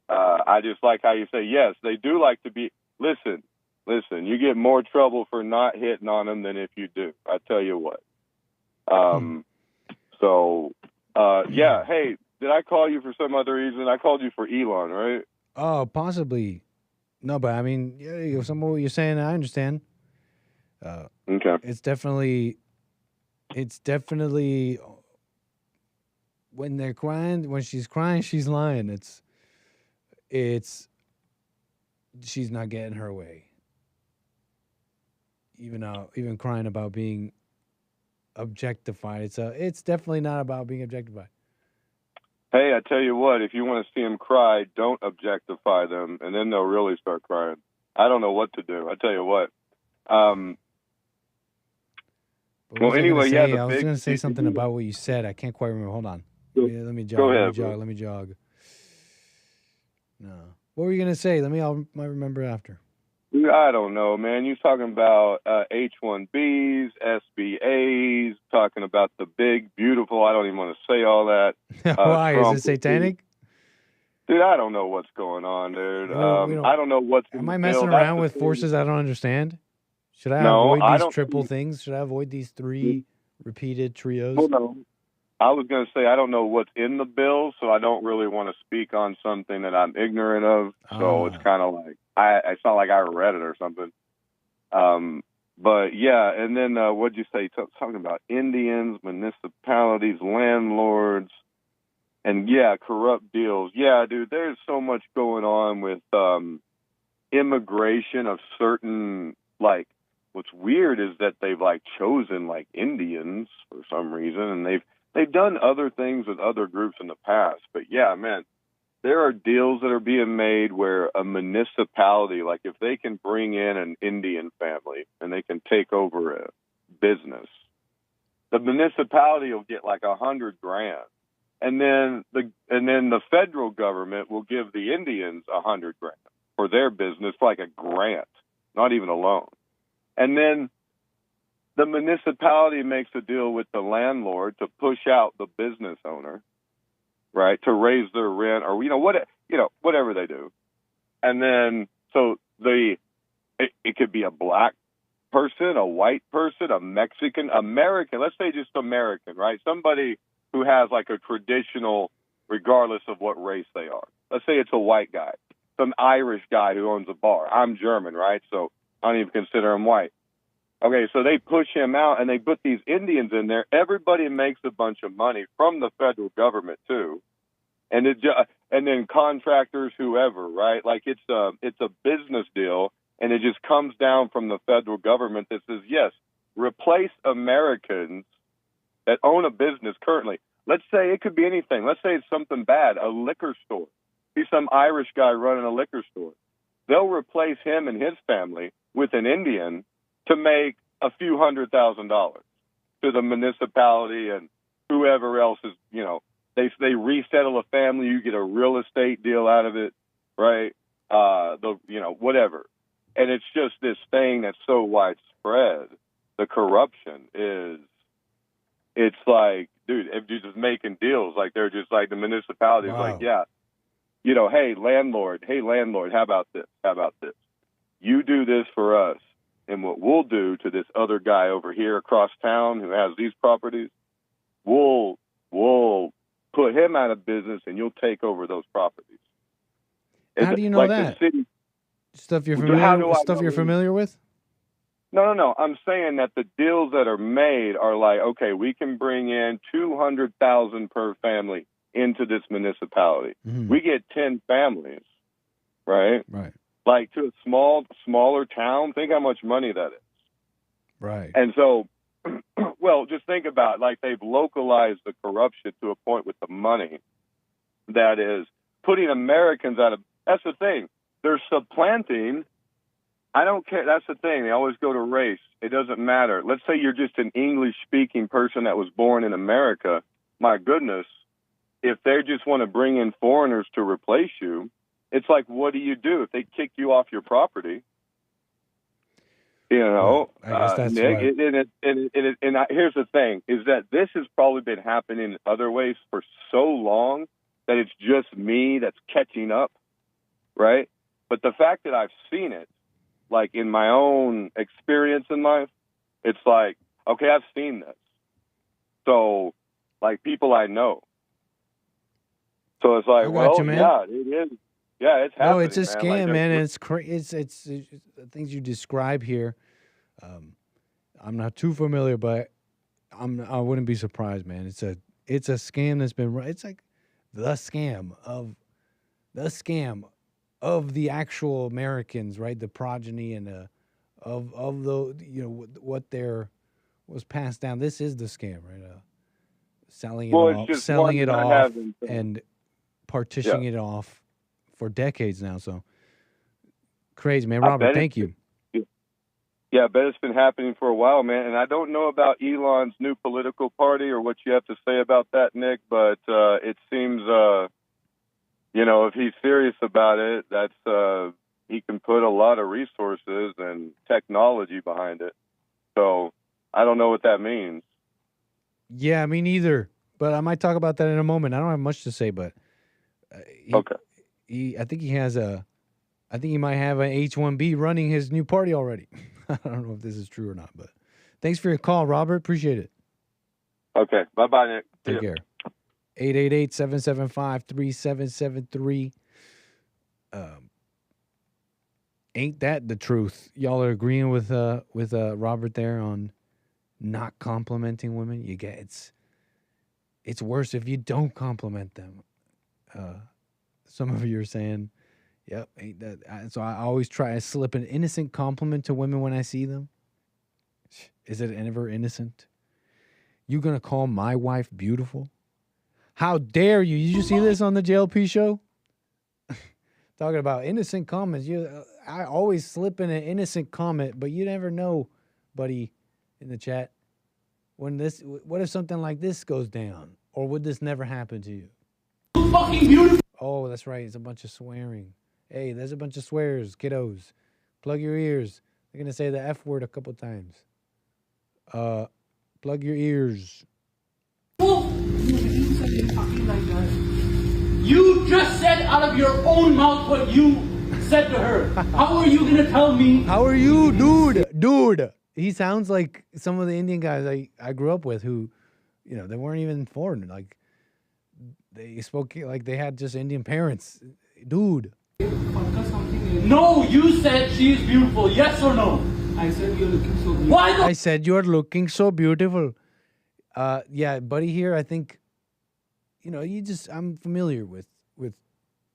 B: I just like how you say, yes, they do like to be. Listen, you get more trouble for not hitting on them than if you do. I tell you what. Yeah. Hey, did I call you for some other reason? I called you for Elon, right?
M: Oh, possibly. No, but I mean, some of what you're saying, I understand.
B: Okay.
M: It's definitely when they're crying, when she's crying, she's lying. It's she's not getting her way. Even crying about being objectified. It's definitely not about being objectified.
B: Hey, I tell you what, if you want to see them cry, don't objectify them, and then they'll really start crying. I don't know what to do. I tell you what. Well, anyway,
M: I was going to say something about what you said. I can't quite remember. Hold on. Let me jog.
B: Go ahead,
M: let me jog. No. What were you going to say? I might remember after.
B: I don't know, man. You're talking about H-1Bs, SBAs, talking about the big, beautiful. I don't even want to say all that.
M: Why?
B: Trump
M: Is it satanic?
B: Dude, I don't know what's going on, dude. I don't know what's in
M: Am
B: the
M: I messing
B: bill.
M: around with forces I don't understand? Should I avoid these triple things? Should I avoid these 3 repeated trios?
B: Well, no. I was going to say I don't know what's in the bill, so I don't really want to speak on something that I'm ignorant of. So it's kind of like it's not like I read it or something. But yeah, and then what'd you say? Talking about Indians, municipalities, landlords, and corrupt deals. Yeah, dude, there's so much going on with immigration of certain What's weird is that they've chosen Indians for some reason, and they've done other things with other groups in the past. But yeah, man, there are deals that are being made where a municipality, if they can bring in an Indian family and they can take over a business, the municipality will get $100,000, and then the federal government will give the Indians $100,000 for their business, like a grant, not even a loan. And then the municipality makes a deal with the landlord to push out the business owner, right, to raise their rent or whatever they do. And then so it could be a black person, a white person, a Mexican, American. Let's say just American, right? Somebody who has a traditional, regardless of what race they are. Let's say it's a white guy, some Irish guy who owns a bar. I'm German, right? So I don't even consider him white. Okay, so they push him out and they put these Indians in there. Everybody makes a bunch of money from the federal government too, and then contractors, whoever, right? It's a business deal, and it just comes down from the federal government that says yes, replace Americans that own a business currently. Let's say it could be anything. Let's say it's something bad, a liquor store. Be some Irish guy running a liquor store. They'll replace him and his family with an Indian to make a few $100,000 to the municipality and whoever else is, they resettle a family. You get a real estate deal out of it, right? Whatever. And it's just this thing that's so widespread. The corruption it's dude, if you're just making deals, they're just the municipality's
M: wow.
B: Hey, landlord, how about this? You do this for us, and what we'll do to this other guy over here across town who has these properties, we'll put him out of business, and you'll take over those properties.
M: How do you know that? Stuff you're familiar with?
B: No. I'm saying that the deals that are made are okay, we can bring in $200,000 per family into this municipality. Mm-hmm. We get 10 families, right?
M: Right.
B: To a smaller town, think how much money that is.
M: Right.
B: And so, well, just think about they've localized the corruption to a point with the money that is putting Americans out of. That's the thing. They're supplanting. I don't care. That's the thing. They always go to race. It doesn't matter. Let's say you're just an English-speaking person that was born in America. My goodness, if they just want to bring in foreigners to replace you, it's what do you do if they kick you off your property? You know,
M: I guess that's
B: Nick,
M: right.
B: here's the thing, is that this has probably been happening in other ways for so long that it's just me that's catching up, right? But the fact that I've seen it, like in my own experience in life, it's like, okay, I've seen this. So, like, people I know. So it's like, well, yeah, it is. Yeah, it's happening.
M: No, it's a scam,
B: like,
M: man. And it's crazy. It's the things you describe here. I'm not too familiar, but I wouldn't be surprised, man. It's a scam that's been. It's like the scam of the actual Americans, right? The progeny and of the what was passed down. This is the scam, right? Selling it off, and partitioning it off for decades now. So crazy, man. Robert, thank you.
B: Yeah, I bet it's been happening for a while, man. And I don't know about Elon's new political party or what you have to say about that, Nick, but it seems, if he's serious about it, that's he can put a lot of resources and technology behind it. So I don't know what that means.
M: Yeah, me neither. But I might talk about that in a moment. I don't have much to say, but
B: okay.
M: I think he might have an H-1B running his new party already. I don't know if this is true or not, but thanks for your call, Robert. Appreciate it.
B: Okay. Bye-bye, Nick.
M: Take care. 888-775-3773. Ain't that the truth? Y'all are agreeing with Robert there on not complimenting women. It's worse if you don't compliment them. Some of you are saying, yep, ain't that. So I always try to slip an innocent compliment to women when I see them. Is it ever innocent? You gonna call my wife beautiful? How dare you? Did you see this on the JLP show? Talking about innocent comments. I always slip in an innocent comment, but you never know, buddy, in the chat. What if something like this goes down? Or would this never happen to you?
C: Fucking beautiful.
M: Oh, that's right. It's a bunch of swearing. Hey, there's a bunch of swears, kiddos. Plug your ears. They're going to say the F word a couple times. Plug your ears.
C: You just said out of your own mouth what you said to her. How are you going to tell me?
M: How are you, dude? He sounds like some of the Indian guys I grew up with who, they weren't even foreign. Like, they spoke like they had just Indian parents. Dude.
C: No, you said she is beautiful. Yes or no? I said you're looking so beautiful.
M: I said you're looking so beautiful. Yeah, buddy here, I think, I'm familiar with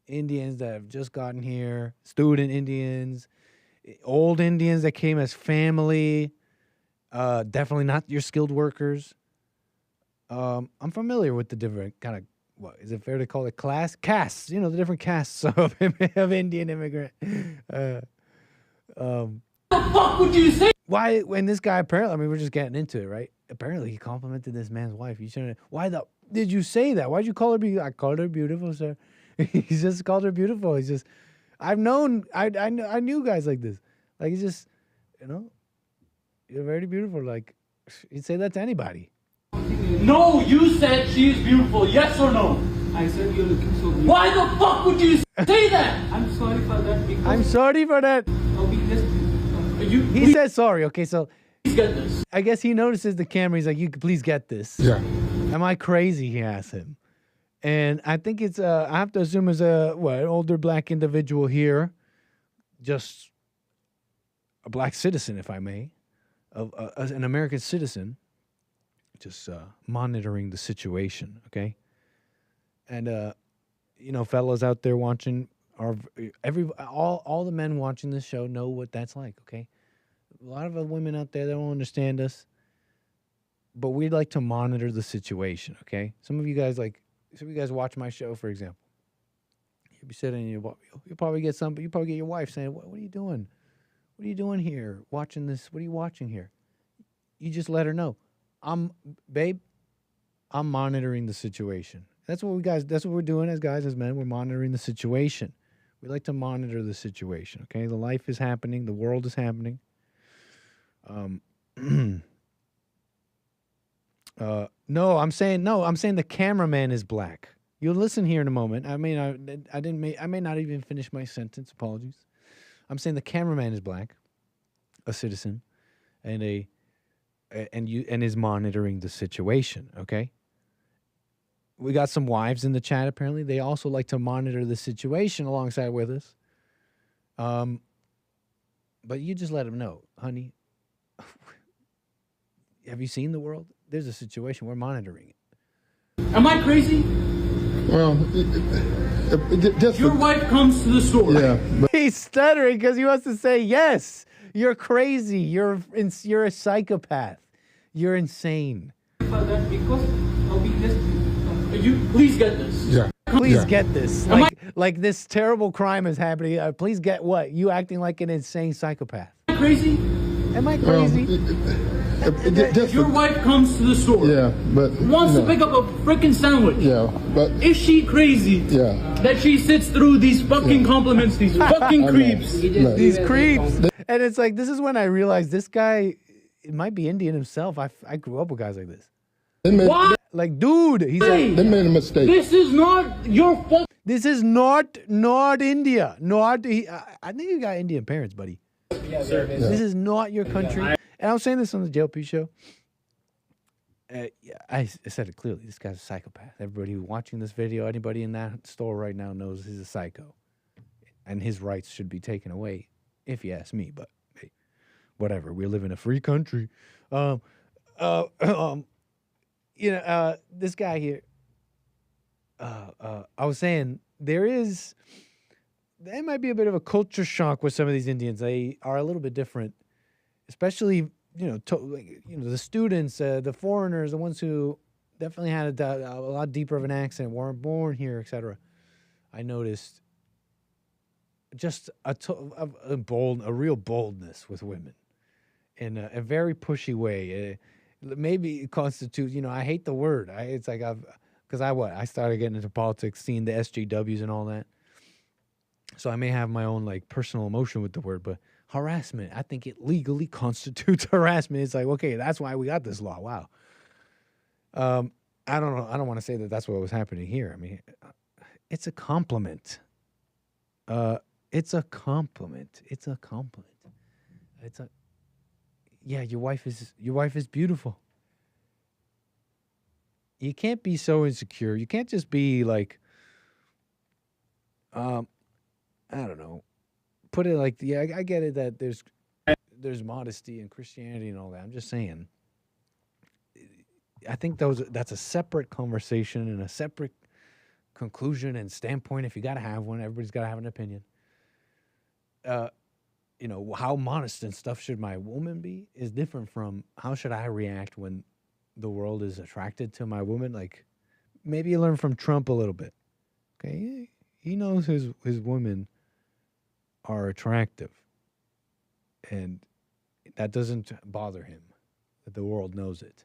M: Indians that have just gotten here, student Indians, old Indians that came as family, definitely not your skilled workers. I'm familiar with the different kind of, what is it fair to call it castes, the different castes of Indian immigrant.
C: What the fuck would you say?
M: Why, when this guy apparently, we're just getting into it, right? Apparently he complimented this man's wife. You shouldn't. Why did you say that? Why'd you call her beautiful? I called her beautiful, sir. He just called her beautiful. He's just, I knew guys like this. Like, he's just, you're very beautiful. Like, he'd say that to anybody.
C: No, you said she is beautiful. Yes or no? I said you're looking so beautiful. Why the fuck would you say that? I'm sorry for that.
M: I'm sorry for that. He said sorry. Okay, so
C: please get this.
M: I guess he notices the camera. He's like, "You could please get this."
F: Yeah.
M: Am I crazy? He asks him, and I think it's. I have to assume as an older black individual here, just a black citizen, if I may, as an American citizen, just monitoring the situation. Okay, and fellas out there watching. All the men watching this show know what that's like, okay? A lot of the women out there, they don't understand us, but we'd like to monitor the situation, okay? Some of you guys watch my show, for example. You'll be sitting, you'll probably get your wife saying, what are you doing? What are you doing here watching this? What are you watching here? You just let her know. I'm monitoring the situation. That's what we're doing as guys, as men. We're monitoring the situation. We like to monitor the situation, okay? The life is happening. The world is happening. No, I'm saying the cameraman is black. You'll listen here in a moment. I may not even finish my sentence. Apologies. I'm saying the cameraman is black, a citizen, and is monitoring the situation. Okay. We got some wives in the chat. Apparently, they also like to monitor the situation alongside with us. But you just let them know, honey. Have you seen the world? There's a situation. We're monitoring it.
C: Am I crazy?
E: Well,
C: your wife comes to the store.
E: Yeah,
M: he's stuttering because he wants to say yes. You're crazy. You're a psychopath. You're insane.
C: Because I'll be you please get this.
E: Yeah.
M: Please get this. Like this terrible crime is happening. Please get what? You acting like an insane psychopath.
C: Am I crazy?
M: Am I crazy?
C: Your wife comes to the store.
E: Yeah, but
C: wants to pick up a freaking sandwich.
E: Yeah, but
C: is she crazy?
E: Yeah.
C: That she sits through these fucking compliments, these fucking creeps.
M: These creeps. And it's like, this is when I realized this guy, it might be Indian himself. I grew up with guys like this.
C: What?
M: Like, dude, he's like,
E: they made a mistake.
C: This is not your fault.
M: This is not India. I think you got Indian parents, buddy.
C: Yeah,
M: this is not your country. And I was saying this on the JLP show. I said it clearly. This guy's a psychopath. Everybody who's watching this video, anybody in that store right now knows he's a psycho. And his rights should be taken away, if you ask me. But hey, whatever. We live in a free country. This guy here, I was saying there might be a bit of a culture shock with some of these Indians. They are a little bit different, especially, the students, the foreigners, the ones who definitely had a lot deeper of an accent, weren't born here, etc. I noticed just a real boldness with women in a very pushy way. Maybe it constitutes, I hate the word. I started getting into politics, seeing the SJWs and all that. So I may have my own personal emotion with the word, but harassment, I think it legally constitutes harassment. It's like, okay, that's why we got this law. Wow. I don't know. I don't want to say that that's what was happening here. I mean, it's a compliment. It's a compliment. Yeah, your wife is beautiful. You can't be so insecure. You can't just be like, I don't know. Put it like, yeah, I get it that there's modesty in Christianity and all that. I'm just saying. I think that's a separate conversation and a separate conclusion and standpoint. If you got to have one, everybody's got to have an opinion. How modest and stuff should my woman be is different from how should I react when the world is attracted to my woman. Like, maybe you learn from Trump a little bit. Okay, he knows his women are attractive, and that doesn't bother him that the world knows it.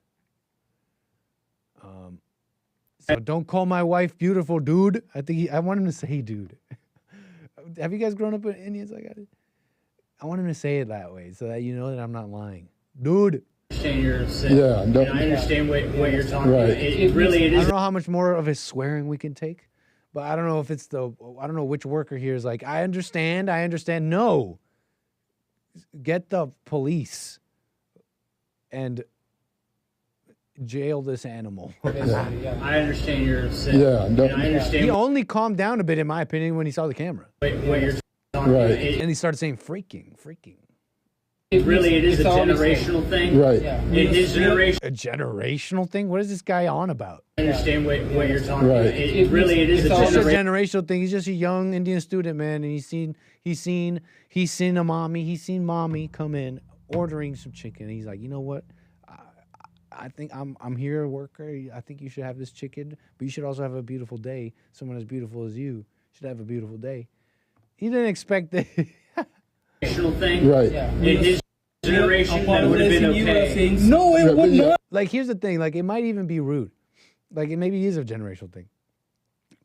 M: So don't call my wife beautiful, dude. I want him to say dude. Have you guys grown up with Indians like I did? I want him to say it that way so that you know that I'm not lying. Dude.
C: I understand what you're talking about. It really is.
M: I don't know how much more of his swearing we can take, but I don't know if it's I don't know which worker here is like, I understand. No. Get the police and jail this animal.
C: I understand you're upset.
E: Yeah,
C: I understand.
M: He only calmed down a bit, in my opinion, when he saw the camera.
C: What you're talking
E: about.
M: And he started saying freaking.
C: It is a generational thing.
E: Right.
C: Yeah. It is generational.
M: A generational thing? What is this guy on about?
C: I understand what you're talking about.
E: Right.
C: It is a
M: generational thing. He's just a young Indian student, man, and he's seen a mommy. He's seen mommy come in ordering some chicken. He's like, you know what? I think I'm here, a worker. I think you should have this chicken, but you should also have a beautiful day. Someone as beautiful as you should have a beautiful day. He didn't expect that.
C: Thing.
E: Right.
C: Yeah. It is generation that would have been okay.
M: No, it would not. Like, here's the thing. Like, it might even be rude. Like, it maybe is a generational thing.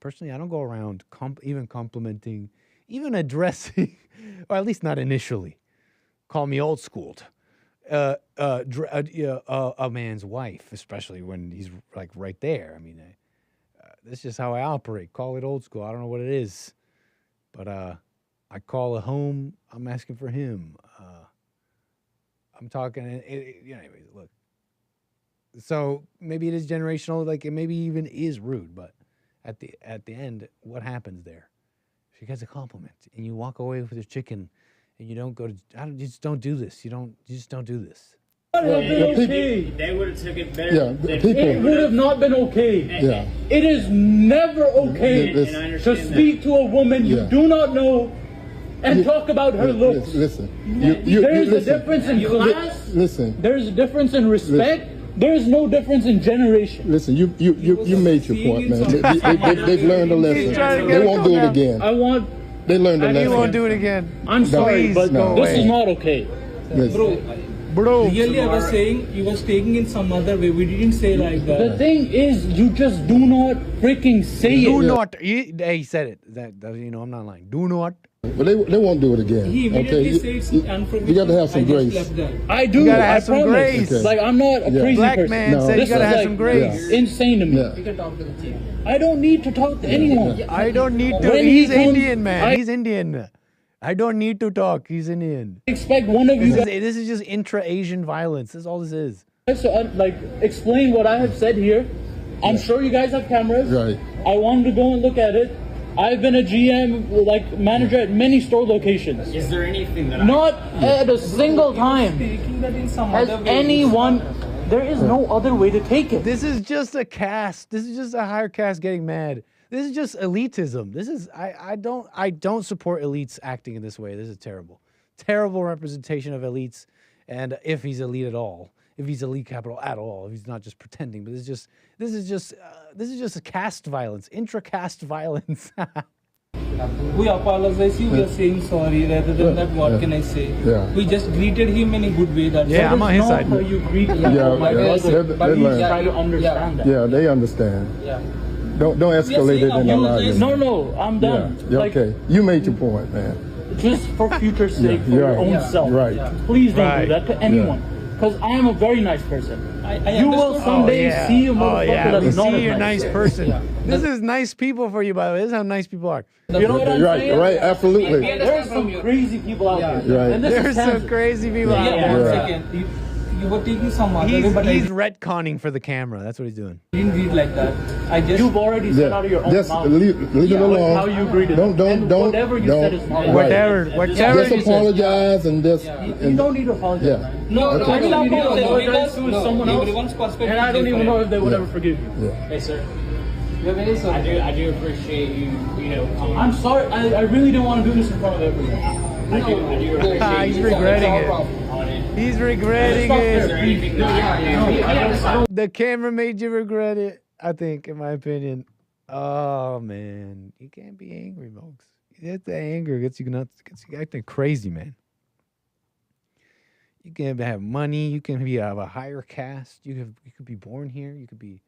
M: Personally, I don't go around even complimenting, even addressing, or at least not initially. Call me old schooled. a man's wife, especially when he's like right there. I mean, that's just how I operate. Call it old school. I don't know what it is, but I call a home. I'm asking for him. I'm talking. Anyways, look. So maybe it is generational. Like it maybe even is rude, but at the end, what happens there? She gets a compliment, and you walk away with your chicken, and you don't go to. You just don't do this. You just don't do this.
C: They would have took it better.
I: Yeah,
C: It would have not been okay.
I: Yeah.
C: It is never okay to speak to a woman you do not know and talk about her looks.
I: Listen.
C: There's a difference in class.
I: Listen.
C: There's a difference in respect. There's no difference in generation.
I: Listen, you made your point, man. They've learned a lesson. They won't do it again. They learned a lesson.
M: He won't do it again.
C: I'm sorry, but this is not okay.
M: Bro.
E: Really, I was saying he was taking in some other way. We didn't say like that.
C: The thing is, you just do not freaking say it.
M: Do not. He said it. That I'm not lying. Do not.
I: But they won't do it again.
E: He immediately said it's unforgivable.
I: You got to have some grace.
C: I do.
M: You gotta have
C: I
M: some
C: promise.
M: grace.
C: Like I'm not a crazy
M: Black
C: person.
M: man said you gotta have some grace.
C: Insane to me.
E: You can talk to the team.
C: I don't need to talk to anyone.
M: I don't need to.
C: When
M: He's
C: he comes,
M: Indian, man. He's Indian. I don't need to talk. He's Indian.
C: Expect one of you.
M: This is just intra-Asian violence. This is all this is.
C: So, explain what I have said here. I'm sure you guys have cameras.
I: Right.
C: I wanted to go and look at it. I've been a GM, manager at many store locations.
E: Is there anything that
C: Not at a single time has anyone. There is no other way to take it.
M: This is just a caste. This is just a higher caste getting mad. This is just elitism. This is I don't support elites acting in this way. This is terrible. Terrible representation of elites, and if he's elite at all. If he's elite capital at all, if he's not just pretending, but this is just a caste violence, intra-caste violence.
E: we apologize you, we are saying sorry rather than that what can I say?
I: Yeah.
E: We just greeted him in a good way. That's
M: I'm on his side.
C: How you greet
E: but
C: we
E: learn.
C: try to understand that.
I: Yeah, they understand.
E: Yeah.
I: Don't escalate it in an argument.
C: No, I'm done.
I: Yeah, okay. You made your point, man.
C: Just for future sake, for your own self.
I: Right.
C: Please don't do that to anyone. Because I am a very nice person. You will someday see a motherfucker that's not
M: you're
C: a
M: nice person. This is nice people for you, by the way. This is how nice people are.
C: You know what I'm saying?
I: Right, absolutely.
C: There's some crazy people out there.
I: Right.
C: And this
M: There's
C: is
M: some
C: Kansas.
M: crazy people out
E: Yeah,
M: there.
E: 1 second. You were taking some other
M: He's
E: way, but
M: he's
E: I
M: retconning for the camera. That's what he's doing.
E: didn't read like that. I just
C: You've already said out of your own
I: Just
C: mouth.
I: leave it alone.
C: How you greeted
I: Don't.
C: whatever you said is fine.
M: Whatever
I: Just
M: you said.
I: apologize and just.
C: You don't need to apologize.
I: Yeah.
E: no,
C: I
E: no,
C: stop
E: no,
C: apologizing to someone else,
E: everyone's perspective
C: and I don't
E: is
C: even know
E: different.
C: if they would ever forgive you.
I: Yeah.
E: Hey, sir. You're very sorry.
C: I do appreciate you. I'm sorry. I really didn't want to do this in front of everyone. I do appreciate
M: He's regretting it. He's regretting it. The camera made you regret it, I think, in my opinion. Oh, man. You can't be angry, folks. That's the anger. Gets you nuts. Gets you acting crazy, man. You can have money. You can have a higher caste. You could be born here. You could be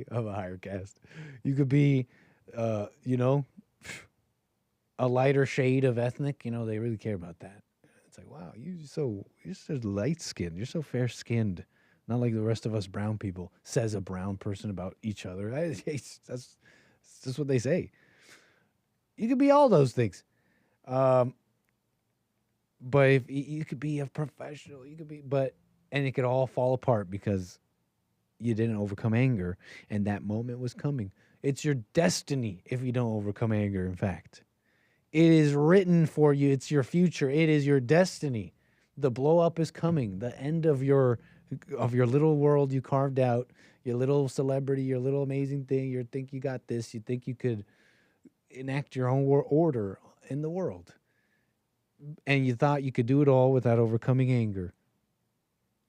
M: of a higher caste. You could be, a lighter shade of ethnic. They really care about that. It's like, wow, you're so light skinned. You're so fair skinned. Not like the rest of us brown people, says a brown person about each other. That's just what they say. You could be all those things. But if you could be a professional, and it could all fall apart because you didn't overcome anger, and that moment was coming. It's your destiny if you don't overcome anger, in fact. It is written for you. It's your future. It is your destiny. The blow up is coming. The end of your little world you carved out, your little celebrity, your little amazing thing. You think you got this. You think you could enact your own order in the world. And you thought you could do it all without overcoming anger.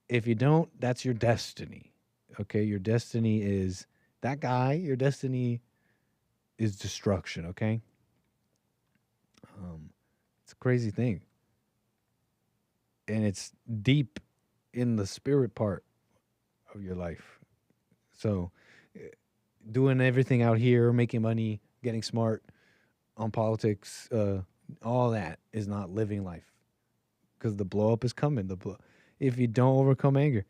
M: If you don't, that's your destiny. Okay? Your destiny is that guy. Your destiny is destruction, okay? It's a crazy thing. And it's deep in the spirit part of your life. So doing everything out here, making money, getting smart on politics, all that is not living life. Because the blow up is coming. if you don't overcome anger.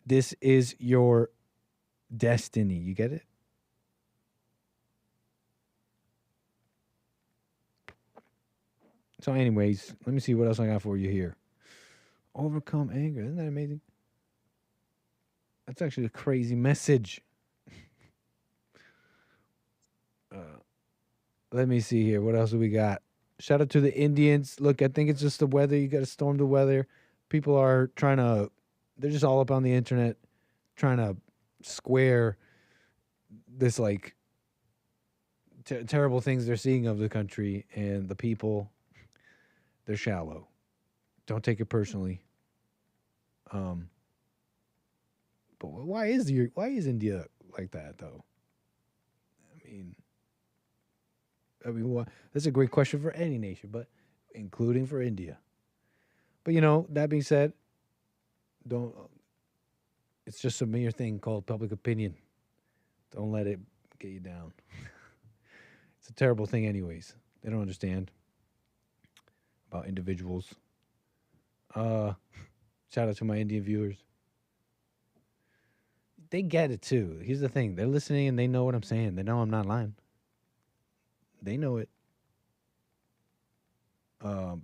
M: This is your destiny. You get it? So anyways, let me see what else I got for you here. Overcome anger. Isn't that amazing? That's actually a crazy message. Let me see here. What else do we got? Shout out to the Indians. Look, I think it's just the weather. You got to storm the weather. People are they're just all up on the internet trying to square this like terrible things they're seeing of the country and the people. They're shallow. Don't take it personally. But why is India like that though? I mean, that's a great question for any nation, but including for India. But that being said, it's just a mere thing called public opinion. Don't let it get you down. It's a terrible thing anyways. They don't understand about individuals. Shout out to my Indian viewers. They get it too. Here's the thing. They're listening and they know what I'm saying. They know I'm not lying. They know it. But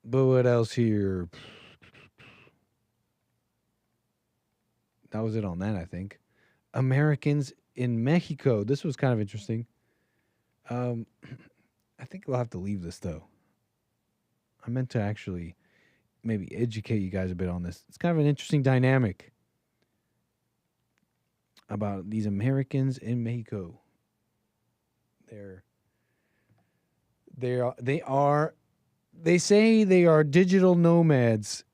M: what else here? That was it on that, I think. Americans in Mexico. This was kind of interesting. I think we'll have to leave this, though. I meant to actually maybe educate you guys a bit on this. It's kind of an interesting dynamic about these Americans in Mexico. They say they are digital nomads.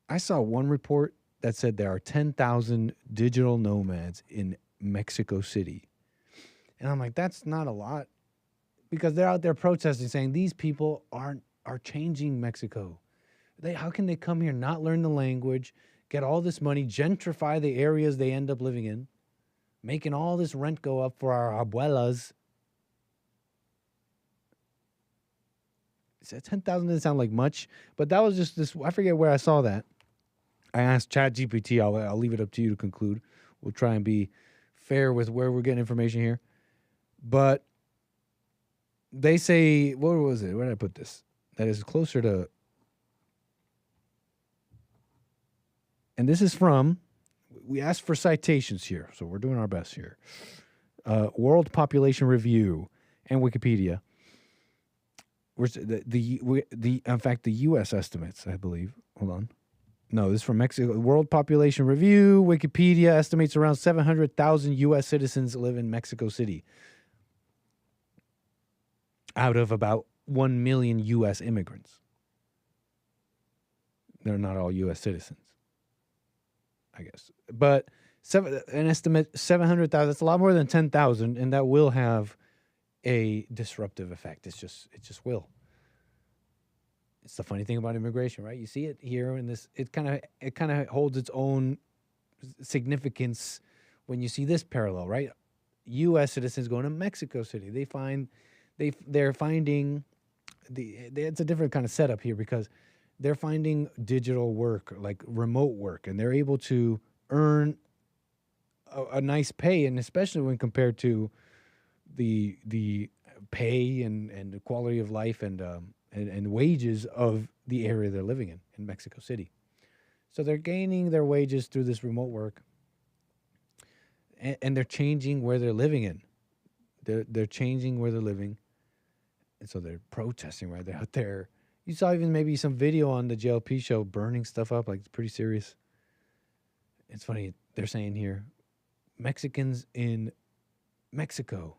M: I saw one report that said there are 10,000 digital nomads in Mexico City. And I'm like, that's not a lot. Because they're out there protesting, saying these people are changing Mexico. How can they come here, not learn the language, get all this money, gentrify the areas they end up living in, making all this rent go up for our abuelas? 10,000 doesn't sound like much, but that was just this. I forget where I saw that. I asked ChatGPT. I'll leave it up to you to conclude. We'll try and be fair with where we're getting information here. But they say, what was it? Where did I put this? That is closer to, and this is from, we asked for citations here, so we're doing our best here. World Population Review and Wikipedia. In fact, the U.S. estimates, I believe. Hold on. No, this is from Mexico. World Population Review, Wikipedia estimates around 700,000 U.S. citizens live in Mexico City, out of about 1 million U.S. immigrants. They're not all U.S. citizens, I guess. But an estimate 700,000, that's a lot more than 10,000, and that will have a disruptive effect. It just will. It's the funny thing about immigration, right? You see it here in this. It kind of holds its own significance when you see this parallel, right? U.S. citizens going to Mexico City. They're finding it's a different kind of setup here because they're finding digital work, like remote work, and they're able to earn a nice pay, and especially when compared to the pay and the quality of life and wages of the area they're living in Mexico City. So they're gaining their wages through this remote work, and they're changing where they're living in. They're changing where they're living, and so they're protesting, right? They're out there. You saw even maybe some video on the JLP show burning stuff up, like it's pretty serious. It's funny, they're saying here, Mexicans in Mexico.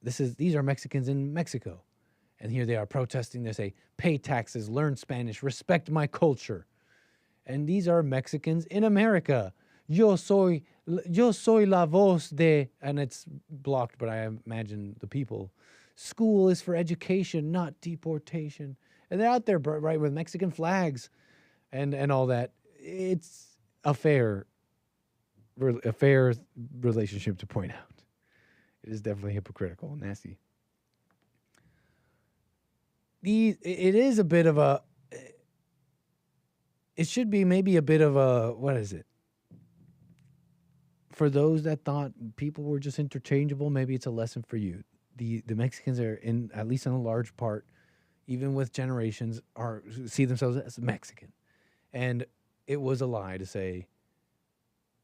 M: These are Mexicans in Mexico. And here they are protesting. They say, pay taxes, learn Spanish, respect my culture. And these are Mexicans in America. Yo soy la voz de, and it's blocked, but I imagine the people. School is for education, not deportation. And they're out there, right, with Mexican flags and all that. It's a fair relationship to point out. It is definitely hypocritical and nasty. it is a bit of a, it should be maybe a bit of a, what is it? For those that thought people were just interchangeable, maybe it's a lesson for you. The Mexicans are, in at least in a large part, even with generations, see themselves as Mexican. And it was a lie to say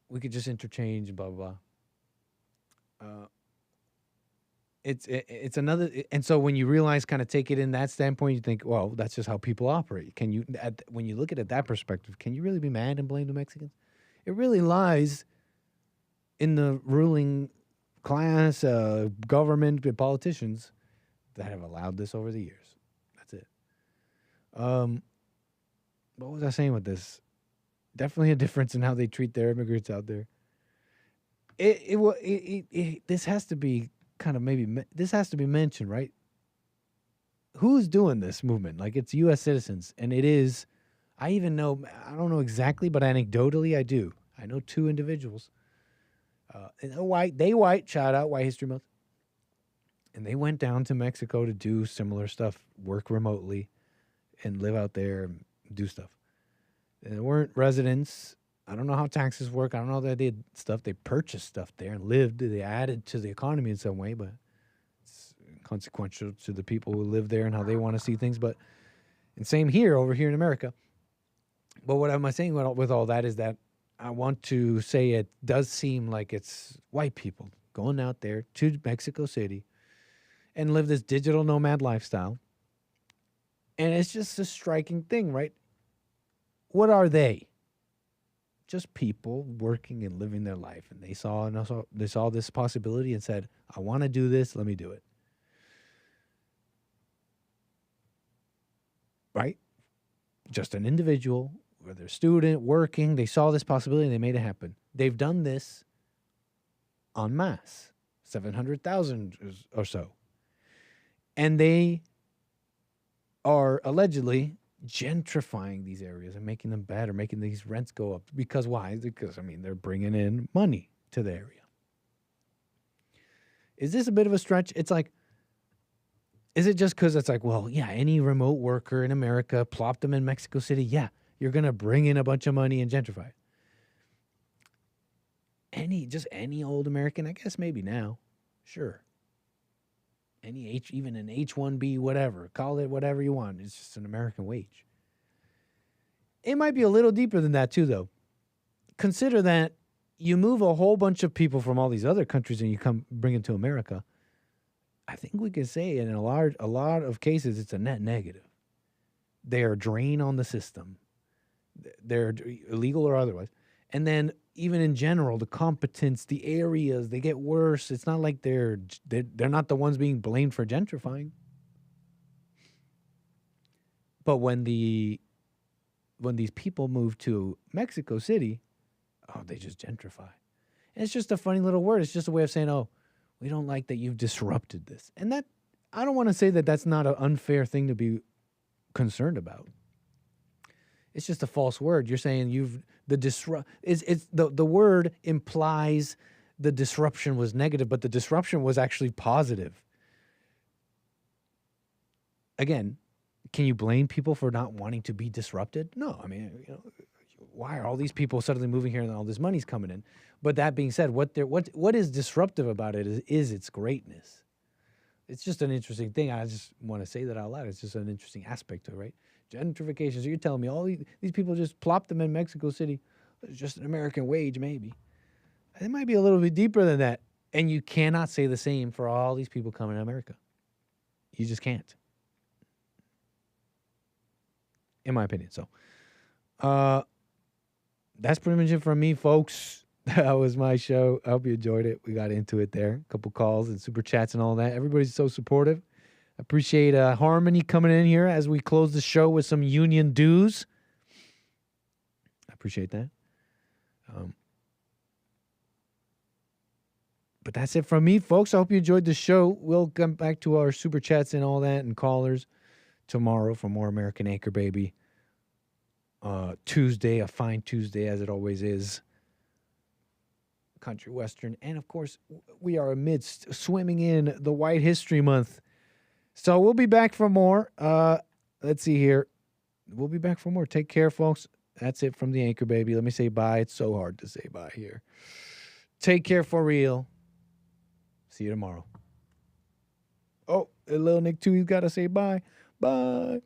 M: we could just interchange, blah, blah, blah. It's another, and so when you realize, kind of take it in that standpoint, you think, well, that's just how people operate. Can you, when you look at it that perspective, can you really be mad and blame the Mexicans? It really lies in the ruling class, government, politicians that have allowed this over the years. That's it. What was I saying with this? Definitely a difference in how they treat their immigrants out there. This has to be kind of this has to be mentioned, right? Who's doing this movement? Like, it's U.S. citizens, and it is. I even know. I don't know exactly, but anecdotally, I do. I know 2 individuals. White, shout out White History Month. And they went down to Mexico to do similar stuff, work remotely and live out there and do stuff. And they weren't residents. I don't know how taxes work. I don't know that they did stuff. They purchased stuff there and lived. They added to the economy in some way, but it's consequential to the people who live there and how they want to see things. But, and same here, over here in America. But what am I saying with all that is that I want to say it does seem like it's white people going out there to Mexico City and live this digital nomad lifestyle. And it's just a striking thing, right? What are they? Just people working and living their life. And they saw this possibility and said, I want to do this. Let me do it. Right? Just an individual, whether student, working, they saw this possibility and they made it happen. They've done this en masse, 700,000 or so. And they are allegedly gentrifying these areas and making them better, making these rents go up. Because why? Because, I mean, they're bringing in money to the area. Is this a bit of a stretch? It's like, is it just because it's like, well, yeah, any remote worker in America, plop them in Mexico City, yeah, you're going to bring in a bunch of money and gentrify. Any old American, I guess maybe now, sure. Even an H-1B, whatever, call it whatever you want. It's just an American wage. It might be a little deeper than that too, though. Consider that you move a whole bunch of people from all these other countries and you bring them to America. I think we could say in a lot of cases it's a net negative. They are a drain on the system. They're illegal or otherwise. And then even in general, the competence, the areas, they get worse. It's not like they're not the ones being blamed for gentrifying. But when these people move to Mexico City, they just gentrify. And it's just a funny little word. It's just a way of saying, oh, we don't like that you've disrupted this. And that, I don't want to say that that's not an unfair thing to be concerned about. It's just a false word. You're saying the word implies the disruption was negative, but the disruption was actually positive. Again, can you blame people for not wanting to be disrupted? No. I mean, why are all these people suddenly moving here and all this money's coming in? But that being said, what is disruptive about it is its greatness. It's just an interesting thing. I just want to say that out loud. It's just an interesting aspect to it, right? Gentrification. So you're telling me all these people just plop them in Mexico City. It's just an American wage, maybe. It might be a little bit deeper than that. And you cannot say the same for all these people coming to America. You just can't. In my opinion. So that's pretty much it from me, folks. That was my show. I hope you enjoyed it. We got into it there. A couple calls and super chats and all that. Everybody's so supportive. I appreciate Harmony coming in here as we close the show with some union dues. I appreciate that. But that's it from me, folks. I hope you enjoyed the show. We'll come back to our super chats and all that and callers tomorrow for more American Anchor Baby. Tuesday, a fine Tuesday as it always is. Country Western. And, of course, we are amidst swimming in the White History Month. So we'll be back for more. Let's see here. We'll be back for more. Take care, folks. That's it from the Anchor Baby. Let me say bye. It's so hard to say bye here. Take care for real. See you tomorrow. Oh, and Lil Nick too. He's got to say bye. Bye.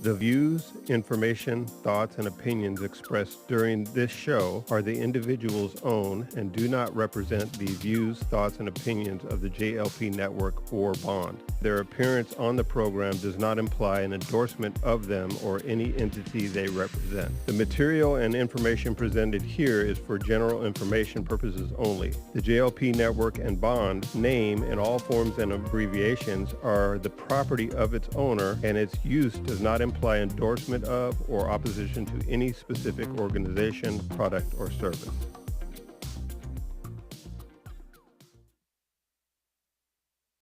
N: The views, information, thoughts, and opinions expressed during this show are the individual's own and do not represent the views, thoughts, and opinions of the JLP Network or Bond. Their appearance on the program does not imply an endorsement of them or any entity they represent. The material and information presented here is for general information purposes only. The JLP Network and Bond name and all forms and abbreviations are the property of its owner, and its use does not imply endorsement of or opposition to any specific organization, product, or service.